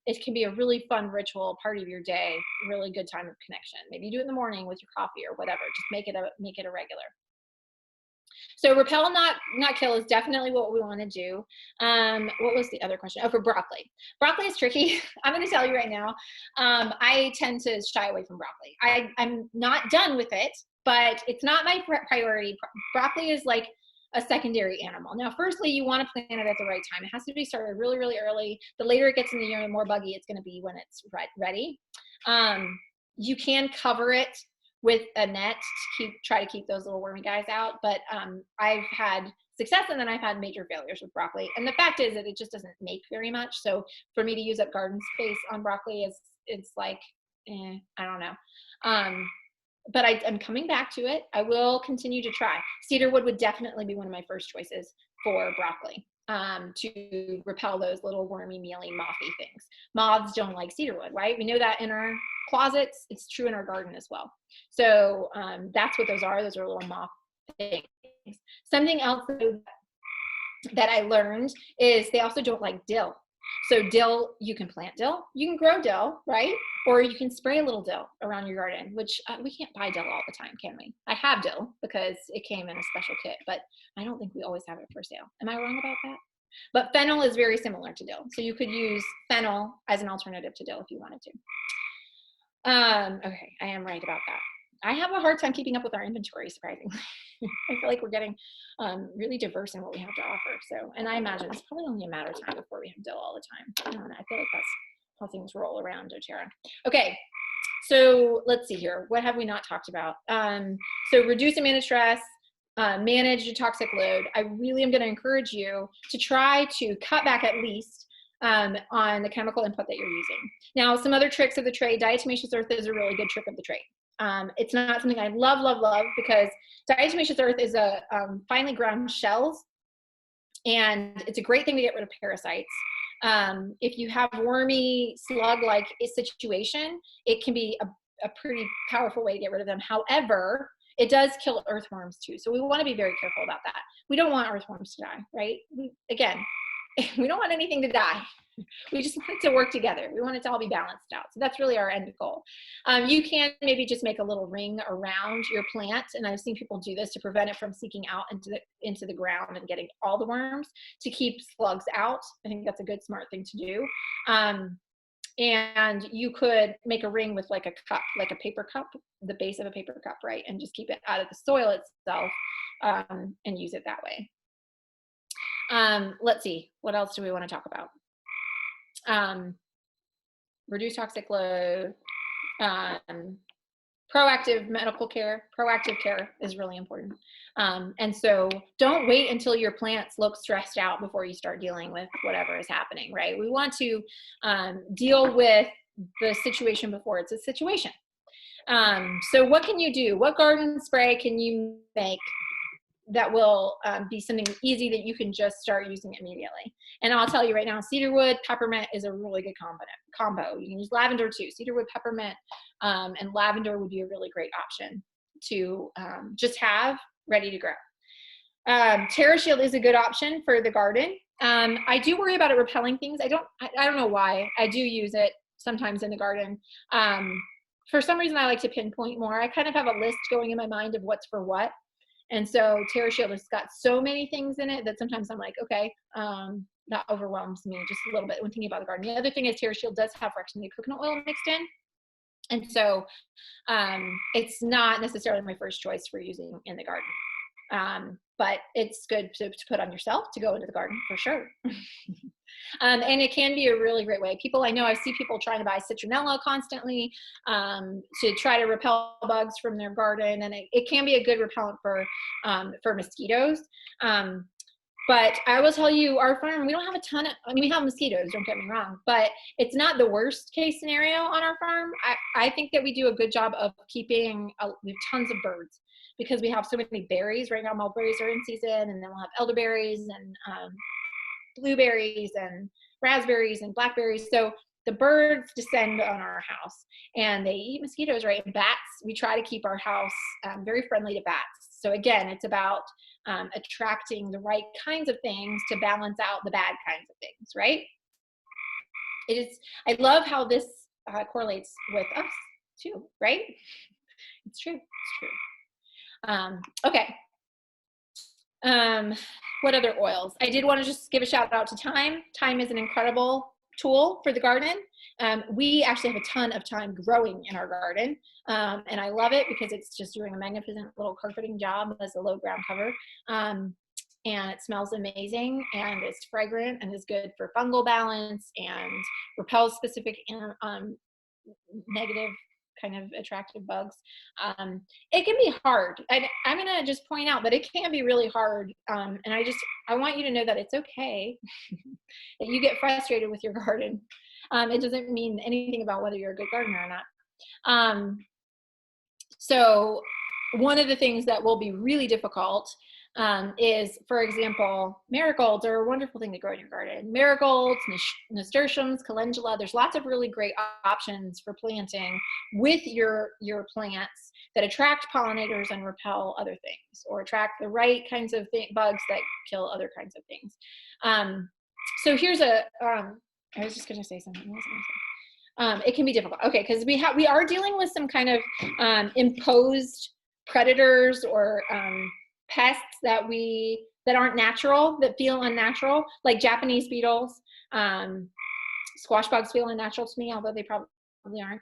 It can be a really fun ritual, part of your day, really good time of connection. Maybe you do it in the morning with your coffee or whatever. Just make it a regular. So repel, not kill is definitely what we want to do. What was the other question? Oh, for broccoli. Broccoli is tricky. I'm going to tell you right now. I tend to shy away from broccoli. I'm not done with it, but it's not my priority. Broccoli is like a secondary animal. Now, firstly, you want to plant it at the right time. It has to be started really, really early. The later it gets in the year, the more buggy it's going to be when it's ready. You can cover it with a net to try to keep those little wormy guys out. But I've had success and then I've had major failures with broccoli. And the fact is that it just doesn't make very much. So for me to use up garden space on broccoli it's like, I don't know. But I'm coming back to it. I will continue to try. Cedarwood would definitely be one of my first choices for broccoli, to repel those little wormy, mealy, mothy things. Moths don't like cedarwood, right? We know that in our closets. It's true in our garden as well. So that's what those are. Those are little moth things. Something else that I learned is they also don't like dill. So dill, you can plant dill, you can grow dill, right? Or you can spray a little dill around your garden, which we can't buy dill all the time, can we? I have dill because it came in a special kit, but I don't think we always have it for sale. Am I wrong about that? But fennel is very similar to dill. So you could use fennel as an alternative to dill if you wanted to. Okay, I am right about that. I have a hard time keeping up with our inventory, surprisingly. I feel like we're getting really diverse in what we have to offer. So, and I imagine it's probably only a matter of time before we have dill all the time. I feel like that's how things roll around, doTERRA. Okay, so let's see here. What have we not talked about? So reduce and manage stress, manage your toxic load. I really am going to encourage you to try to cut back at least on the chemical input that you're using. Now, some other tricks of the trade, diatomaceous earth is a really good trick of the trade. It's not something I love because diatomaceous earth is a finely ground shells, and it's a great thing to get rid of parasites. If you have wormy slug-like situation, it can be a pretty powerful way to get rid of them. However, it does kill earthworms too. So we want to be very careful about that. We don't want earthworms to die, right? Again, we don't want anything to die. We just want it to work together. We want it to all be balanced out. So that's really our end goal. You can maybe just make a little ring around your plant. And I've seen people do this to prevent it from seeking out into the ground and getting all the worms, to keep slugs out. I think that's a good, smart thing to do. And you could make a ring with like a cup, like a paper cup, the base of a paper cup, right? And just keep it out of the soil itself, and use it that way. Let's see, what else do we want to talk about? Reduce toxic load, proactive medical care. Proactive care is really important. And so don't wait until your plants look stressed out before you start dealing with whatever is happening, right? We want to deal with the situation before it's a situation. So what can you do? What garden spray can you make that will be something easy that you can just start using immediately? And I'll tell you right now, cedarwood, peppermint is a really good combo. You can use lavender too. Cedarwood, peppermint, and lavender would be a really great option to just have ready to grow. TerraShield is a good option for the garden. I do worry about it repelling things. I don't know why. I do use it sometimes in the garden. For some reason, I like to pinpoint more. I kind of have a list going in my mind of what's for what. And so TerraShield has got so many things in it that sometimes I'm like, okay, that overwhelms me just a little bit when thinking about the garden. The other thing is TerraShield does have fractionated coconut oil mixed in. And so it's not necessarily my first choice for using in the garden. But it's good to put on yourself to go into the garden for sure. And it can be a really great way. I know I see people trying to buy citronella constantly to try to repel bugs from their garden. And it can be a good repellent for mosquitoes. But I will tell you, our farm, we don't have a ton of, I mean, we have mosquitoes, don't get me wrong, but it's not the worst case scenario on our farm. I think that we do a good job of keeping, we have tons of birds because we have so many berries. Right now, mulberries are in season, and then we'll have elderberries and blueberries and raspberries and blackberries. So the birds descend on our house and they eat mosquitoes, right? And bats, we try to keep our house very friendly to bats. So again, it's about attracting the right kinds of things to balance out the bad kinds of things, right? I love how this correlates with us too, right? It's true, it's true. Okay. What other oils? I did want to just give a shout out to thyme. Thyme is an incredible tool for the garden. We actually have a ton of thyme growing in our garden. And I love it because it's just doing a magnificent little carpeting job as a low ground cover. And it smells amazing and it's fragrant and is good for fungal balance and repels specific negative kind of attractive bugs. It can be hard. I'm going to just point out that it can be really hard. And I want you to know that it's okay that you get frustrated with your garden. It doesn't mean anything about whether you're a good gardener or not. So one of the things that will be really difficult is, for example, marigolds are a wonderful thing to grow in your garden. Marigolds, nasturtiums, calendula, there's lots of really great options for planting with your plants that attract pollinators and repel other things, or attract the right kinds of bugs that kill other kinds of things. So here's I was just going to say something. It can be difficult. Okay, because we are dealing with some kind of imposed predators or pests that aren't natural, that feel unnatural, like Japanese beetles. Squash bugs feel unnatural to me, although they probably aren't.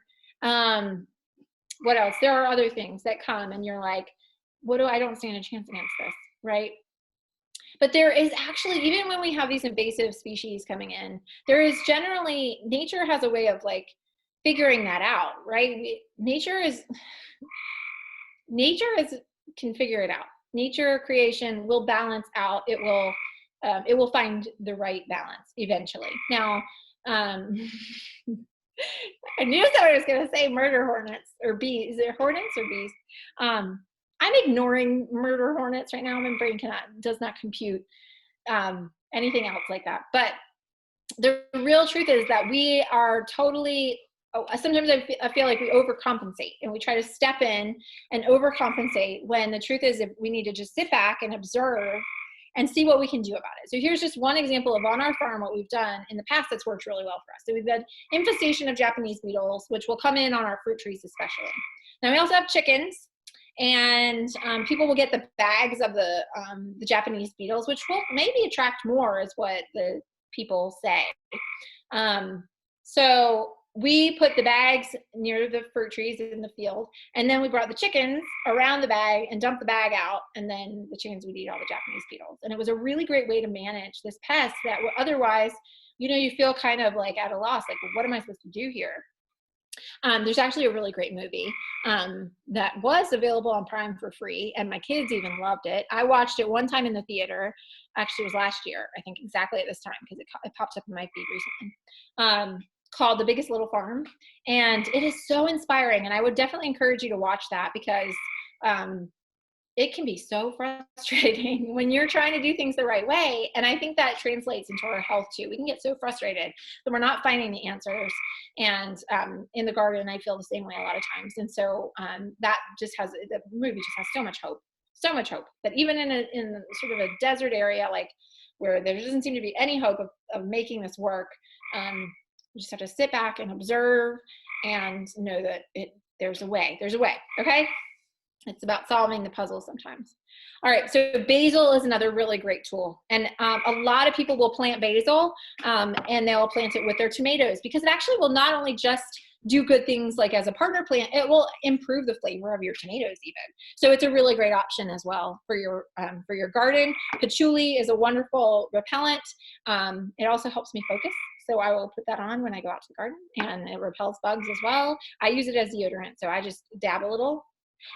What else? There are other things that come and you're like, I don't stand a chance against this, right? But there is actually, even when we have these invasive species coming in, there is generally, nature has a way of like figuring that out, right? Nature can figure it out. Nature creation will balance out. It will find the right balance eventually. Now, I knew that I was going to say murder hornets or bees. Is it hornets or bees? I'm ignoring murder hornets right now. My brain does not compute anything else like that. But the real truth is that we are totally, sometimes I feel like we overcompensate and we try to step in and overcompensate when the truth is if we need to just sit back and observe and see what we can do about it. So here's just one example of on our farm what we've done in the past that's worked really well for us. So we've had infestation of Japanese beetles, which will come in on our fruit trees especially. Now we also have chickens. And people will get the bags of the Japanese beetles, which will maybe attract more, is what the people say. So we put the bags near the fruit trees in the field, and then we brought the chickens around the bag and dumped the bag out, and then the chickens would eat all the Japanese beetles. And it was a really great way to manage this pest that otherwise, you feel kind of like at a loss, like, well, what am I supposed to do here? There's actually a really great movie that was available on Prime for free, and my kids even loved it. I watched it one time in the theater. Actually, it was last year, I think exactly at this time, because it popped up in my feed recently, called The Biggest Little Farm. And it is so inspiring, and I would definitely encourage you to watch that because it can be so frustrating when you're trying to do things the right way. And I think that translates into our health too. We can get so frustrated that we're not finding the answers. And in the garden, I feel the same way a lot of times. And so the movie just has so much hope. so much hope that even in sort of a desert area, like where there doesn't seem to be any hope of making this work, you just have to sit back and observe and know that there's a way, okay? It's about solving the puzzle sometimes. All right, so basil is another really great tool. And a lot of people will plant basil and they'll plant it with their tomatoes because it actually will not only just do good things like as a partner plant, it will improve the flavor of your tomatoes even. So it's a really great option as well for your garden. Patchouli is a wonderful repellent. It also helps me focus. So I will put that on when I go out to the garden, and it repels bugs as well. I use it as deodorant, so I just dab a little.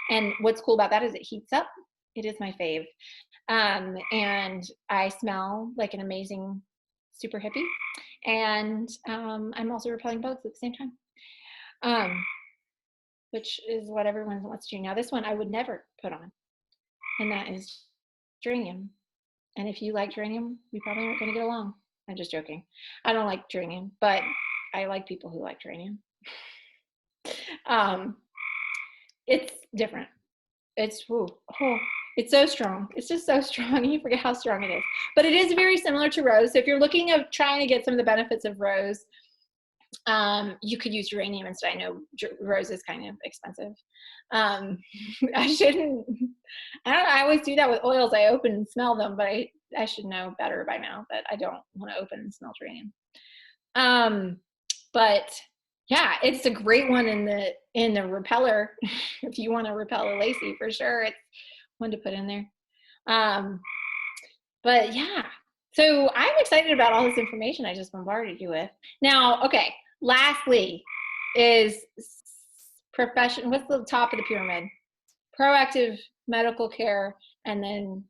And what's cool about that is it heats up. It is my fave. And I smell like an amazing super hippie. And I'm also repelling bugs at the same time, which is what everyone wants to do. Now, this one I would never put on, and that is geranium. And if you like geranium, we probably aren't going to get along. I'm just joking. I don't like geranium, but I like people who like geranium. It's different. It's it's so strong. It's just so strong. You forget how strong it is. But it is very similar to rose. So if you're looking at trying to get some of the benefits of rose, you could use geranium instead. I know rose is kind of expensive. I always do that with oils. I open and smell them, but I should know better by now that I don't want to open and smell geranium. But yeah, it's a great one in the repeller. If you want to repel a Lacey, for sure, it's one to put in there. But yeah, so I'm excited about all this information I just bombarded you with. Now, okay, lastly is what's the top of the pyramid? Proactive medical care, and then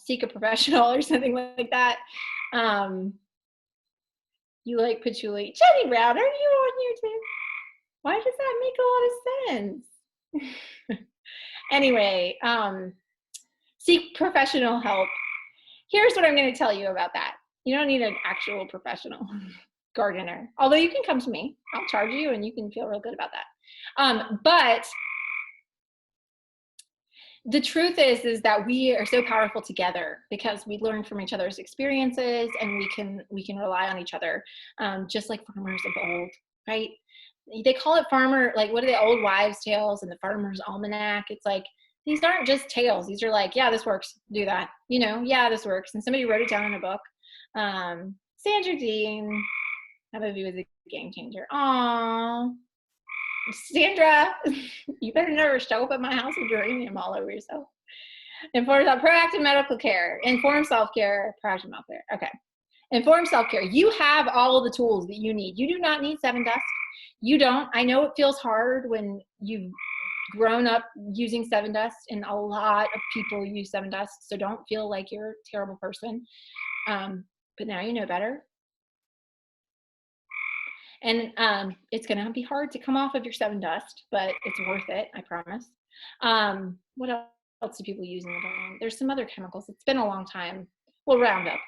seek a professional or something like that. You like patchouli. Jenny Brown, are you on here too? Why does that make a lot of sense? Anyway, seek professional help. Here's what I'm going to tell you about that. You don't need an actual professional gardener, although you can come to me. I'll charge you and you can feel real good about that. But the truth is that we are so powerful together because we learn from each other's experiences, and we can rely on each other, just like farmers of old, right? They call it like, what are the old wives' tales and the farmer's almanac? It's like, these aren't just tales. These are like, yeah, this works. Do that. Yeah, this works. And somebody wrote it down in a book. Sandra Dean, that movie was a game changer. Aww. Sandra, you better never show up at my house with geranium all over yourself. Proactive medical care, informed self-care, proactive medical care. Okay. Informed self-care. You have all the tools that you need. You do not need Seven Dust. You don't. I know it feels hard when you've grown up using Seven Dust, and a lot of people use Seven Dust, so don't feel like you're a terrible person. But now you know better. And it's going to be hard to come off of your Seven Dust, but it's worth it, I promise. What else do people use in the garden? There's some other chemicals. It's been a long time. Well, Roundup.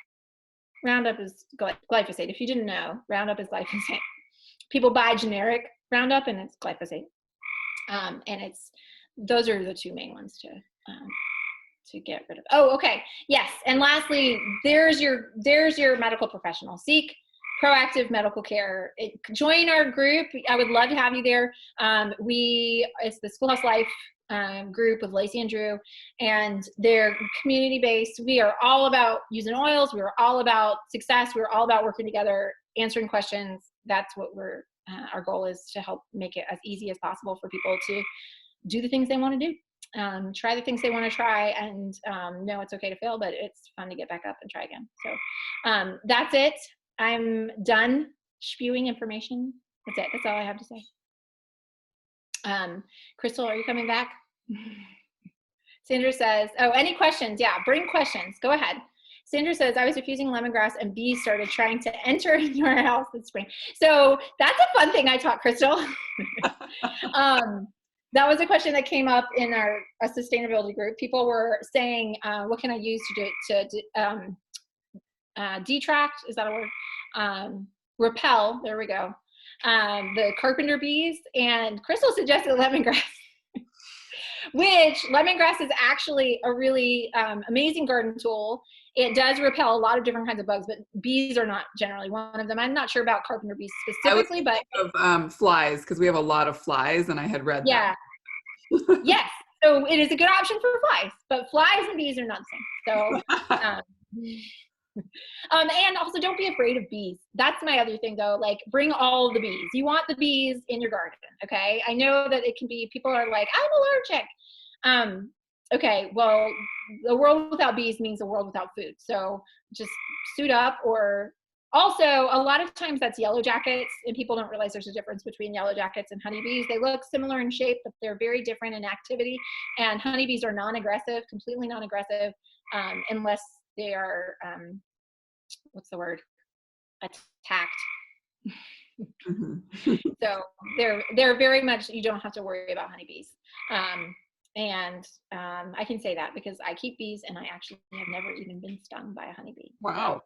Roundup is glyphosate. If you didn't know, Roundup is glyphosate. People buy generic Roundup, and it's glyphosate. And those are the two main ones to get rid of. Oh, okay. Yes. And lastly, there's your medical professional. Seek proactive medical care. Join our group. I would love to have you there. It's the Schoolhouse Life group with Lacey and Drew, and they're community-based. We are all about using oils. We are all about success. We're all about working together, answering questions. That's what our goal is, to help make it as easy as possible for people to do the things they want to do. Try the things they want to try, and know it's okay to fail, but it's fun to get back up and try again. So that's it. I'm done spewing information. That's it. That's all I have to say. Crystal, are you coming back? Sandra says, oh, any questions? Yeah, bring questions. Go ahead. Sandra says, I was diffusing lemongrass and bees started trying to enter into our house this spring. So that's a fun thing I taught Crystal. That was a question that came up in our sustainability group. People were saying, what can I use to detract? Is that a word? Repel, there we go. The carpenter bees, and Crystal suggested lemongrass. which lemongrass is actually a really amazing garden tool. It does repel a lot of different kinds of bugs, but bees are not generally one of them. I'm not sure about carpenter bees specifically, but of flies, because we have a lot of flies, and I had read yeah, that. yes. So it is a good option for flies, but flies and bees are not the same. So, and also don't be afraid of bees. That's my other thing though. Like bring all the bees. You want the bees in your garden. Okay. I know that it can be, people are like, I'm allergic. Okay. Well, a world without bees means a world without food. So just suit up. Or also a lot of times that's yellow jackets, and people don't realize there's a difference between yellow jackets and honeybees. They look similar in shape, but they're very different in activity. And honeybees are non-aggressive, completely non-aggressive, unless they are, what's the word? Attacked. So they're very much, you don't have to worry about honeybees. I can say that because I keep bees and I actually have never even been stung by a honeybee. Wow.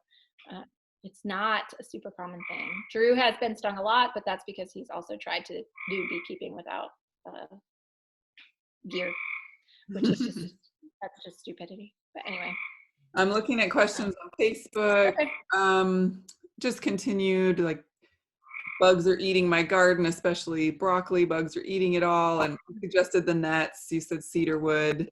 So, it's not a super common thing. Drew has been stung a lot, but that's because he's also tried to do beekeeping without gear, which is just, that's just stupidity. But anyway. I'm looking at questions on Facebook. Okay. Just continued, like, bugs are eating my garden, especially broccoli. Bugs are eating it all. And suggested the nets. You said cedarwood.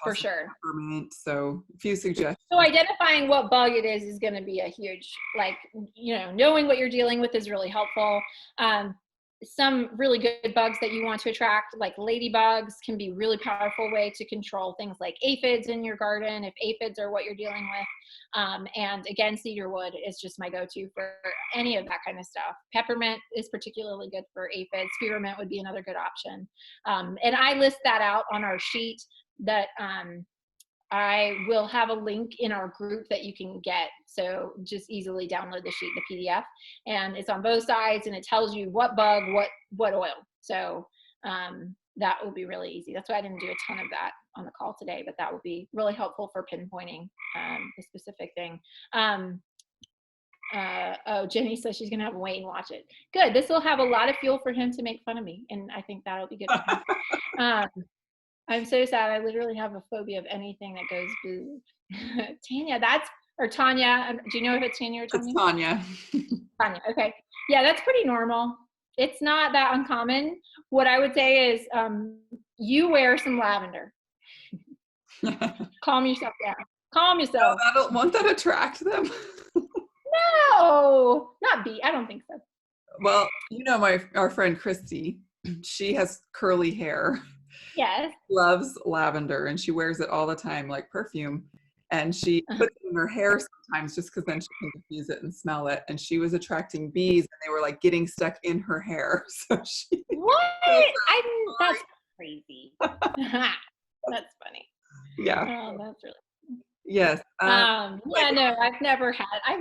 For sure. Peppermint. So a few suggestions. So identifying what bug it is going to be a huge, like, knowing what you're dealing with is really helpful. Some really good bugs that you want to attract, like ladybugs, can be really powerful way to control things like aphids in your garden, if aphids are what you're dealing with. And again, cedarwood is just my go-to for any of that kind of stuff. Peppermint is particularly good for aphids. Spearmint would be another good option. And I list that out on our sheet that I will have a link in our group that you can get. So just easily download the sheet, the PDF, and it's on both sides and it tells you what bug, what oil. So that will be really easy. That's why I didn't do a ton of that on the call today, but that will be really helpful for pinpointing the specific thing. Oh, Jenny says she's going to have to wait and watch it. Good. This will have a lot of fuel for him to make fun of me. And I think that'll be good for him. I'm so sad. I literally have a phobia of anything that goes boo. Tanya, Tanya. Do you know if it's Tanya or Tanya? It's Tanya. Tanya, okay. Yeah, that's pretty normal. It's not that uncommon. What I would say is you wear some lavender. Calm yourself down. Calm yourself. No, won't that attract them? No, not bee. I don't think so. Well, our friend Christy, she has curly hair. Yes. Loves lavender, and she wears it all the time like perfume. And she puts it in her hair sometimes just because then she can diffuse it and smell it. And she was attracting bees, and they were like getting stuck in her hair. So she. What? That's crazy. That's funny. Yeah. Oh, that's really. Yes. Yeah, no, I've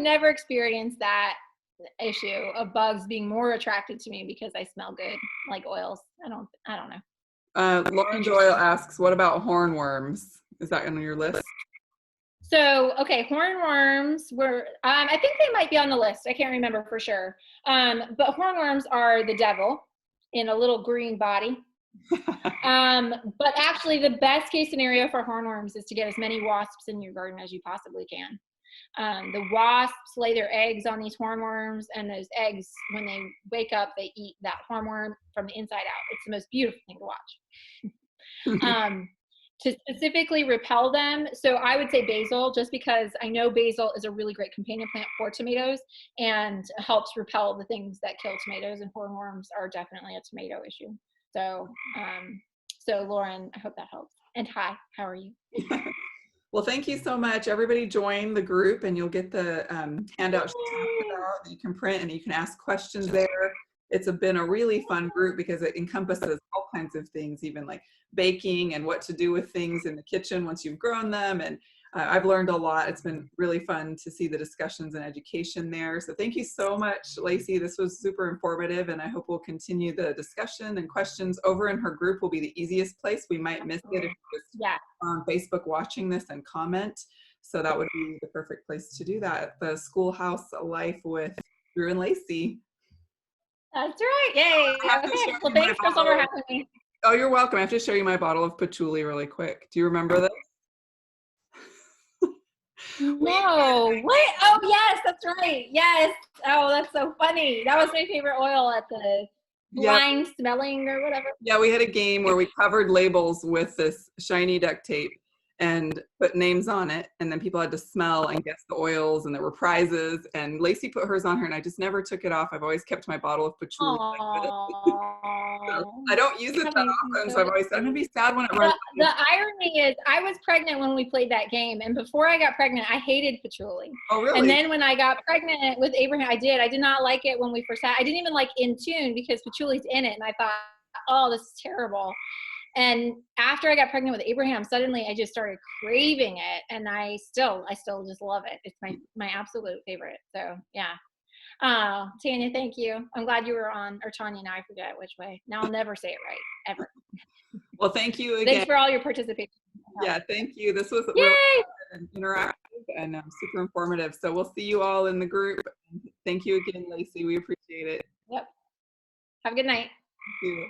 never experienced that issue of bugs being more attracted to me because I smell good, like oils. I don't know. Lauren Doyle asks, what about hornworms? Is that on your list? So, okay, hornworms were, I think they might be on the list. I can't remember for sure. But hornworms are the devil in a little green body. But actually the best case scenario for hornworms is to get as many wasps in your garden as you possibly can. The wasps lay their eggs on these hornworms, and those eggs, when they wake up, they eat that hornworm from the inside out. It's the most beautiful thing to watch. To specifically repel them, so I would say basil, just because I know basil is a really great companion plant for tomatoes and helps repel the things that kill tomatoes, and hornworms are definitely a tomato issue. So, so Lauren, I hope that helps. And hi, how are you? Well, thank you so much. Everybody join the group, and you'll get the handout she talked about that you can print, and you can ask questions there. It's been a really fun group because it encompasses all kinds of things, even like baking and what to do with things in the kitchen once you've grown them. And I've learned a lot. It's been really fun to see the discussions and education there. So thank you so much, Lacey. This was super informative, and I hope we'll continue the discussion and questions over in her group will be the easiest place. We might miss it if you're just on Facebook watching this and comment. So that would be the perfect place to do that. The Schoolhouse Life with Drew and Lacey. That's right. Yay. Okay. Well, thanks, Crystal, for having me. Oh, you're welcome. I have to show you my bottle of patchouli really quick. Do you remember this? No, what? Oh, yes, that's right. Yes. Oh, that's so funny. That was my favorite oil at the Yeah, blind smelling or whatever. yeah, we had a game where we covered labels with this shiny duct tape and put names on it, and then people had to smell and guess the oils, and there were prizes. And Lacey put hers on her, and I just never took it off. I've always kept my bottle of patchouli like this. So I Oh, don't use it that that makes me often, so so. I've always said I'm gonna be sad when it runs The irony is, I was pregnant when we played that game, and before I got pregnant, I hated patchouli. out. Oh, And really? then when I got pregnant with Abraham, I did not like it when we first had. I didn't even like In Tune because patchouli's in it, and I thought, oh, this is terrible. And after I got pregnant with Abraham, suddenly I just started craving it, and I still just love it. It's my absolute favorite. So yeah. Tanya, thank you. I'm glad you were on, or Tanya. Now I forget which way. Now I'll never say it right ever. Well, thank you Thanks again. for all your participation. Yeah, thank you. This was really Yay! fun and interactive and super informative. So we'll see you all in the group. Thank you again, Lacey. We appreciate it. Yep. Have a good night. Thank you.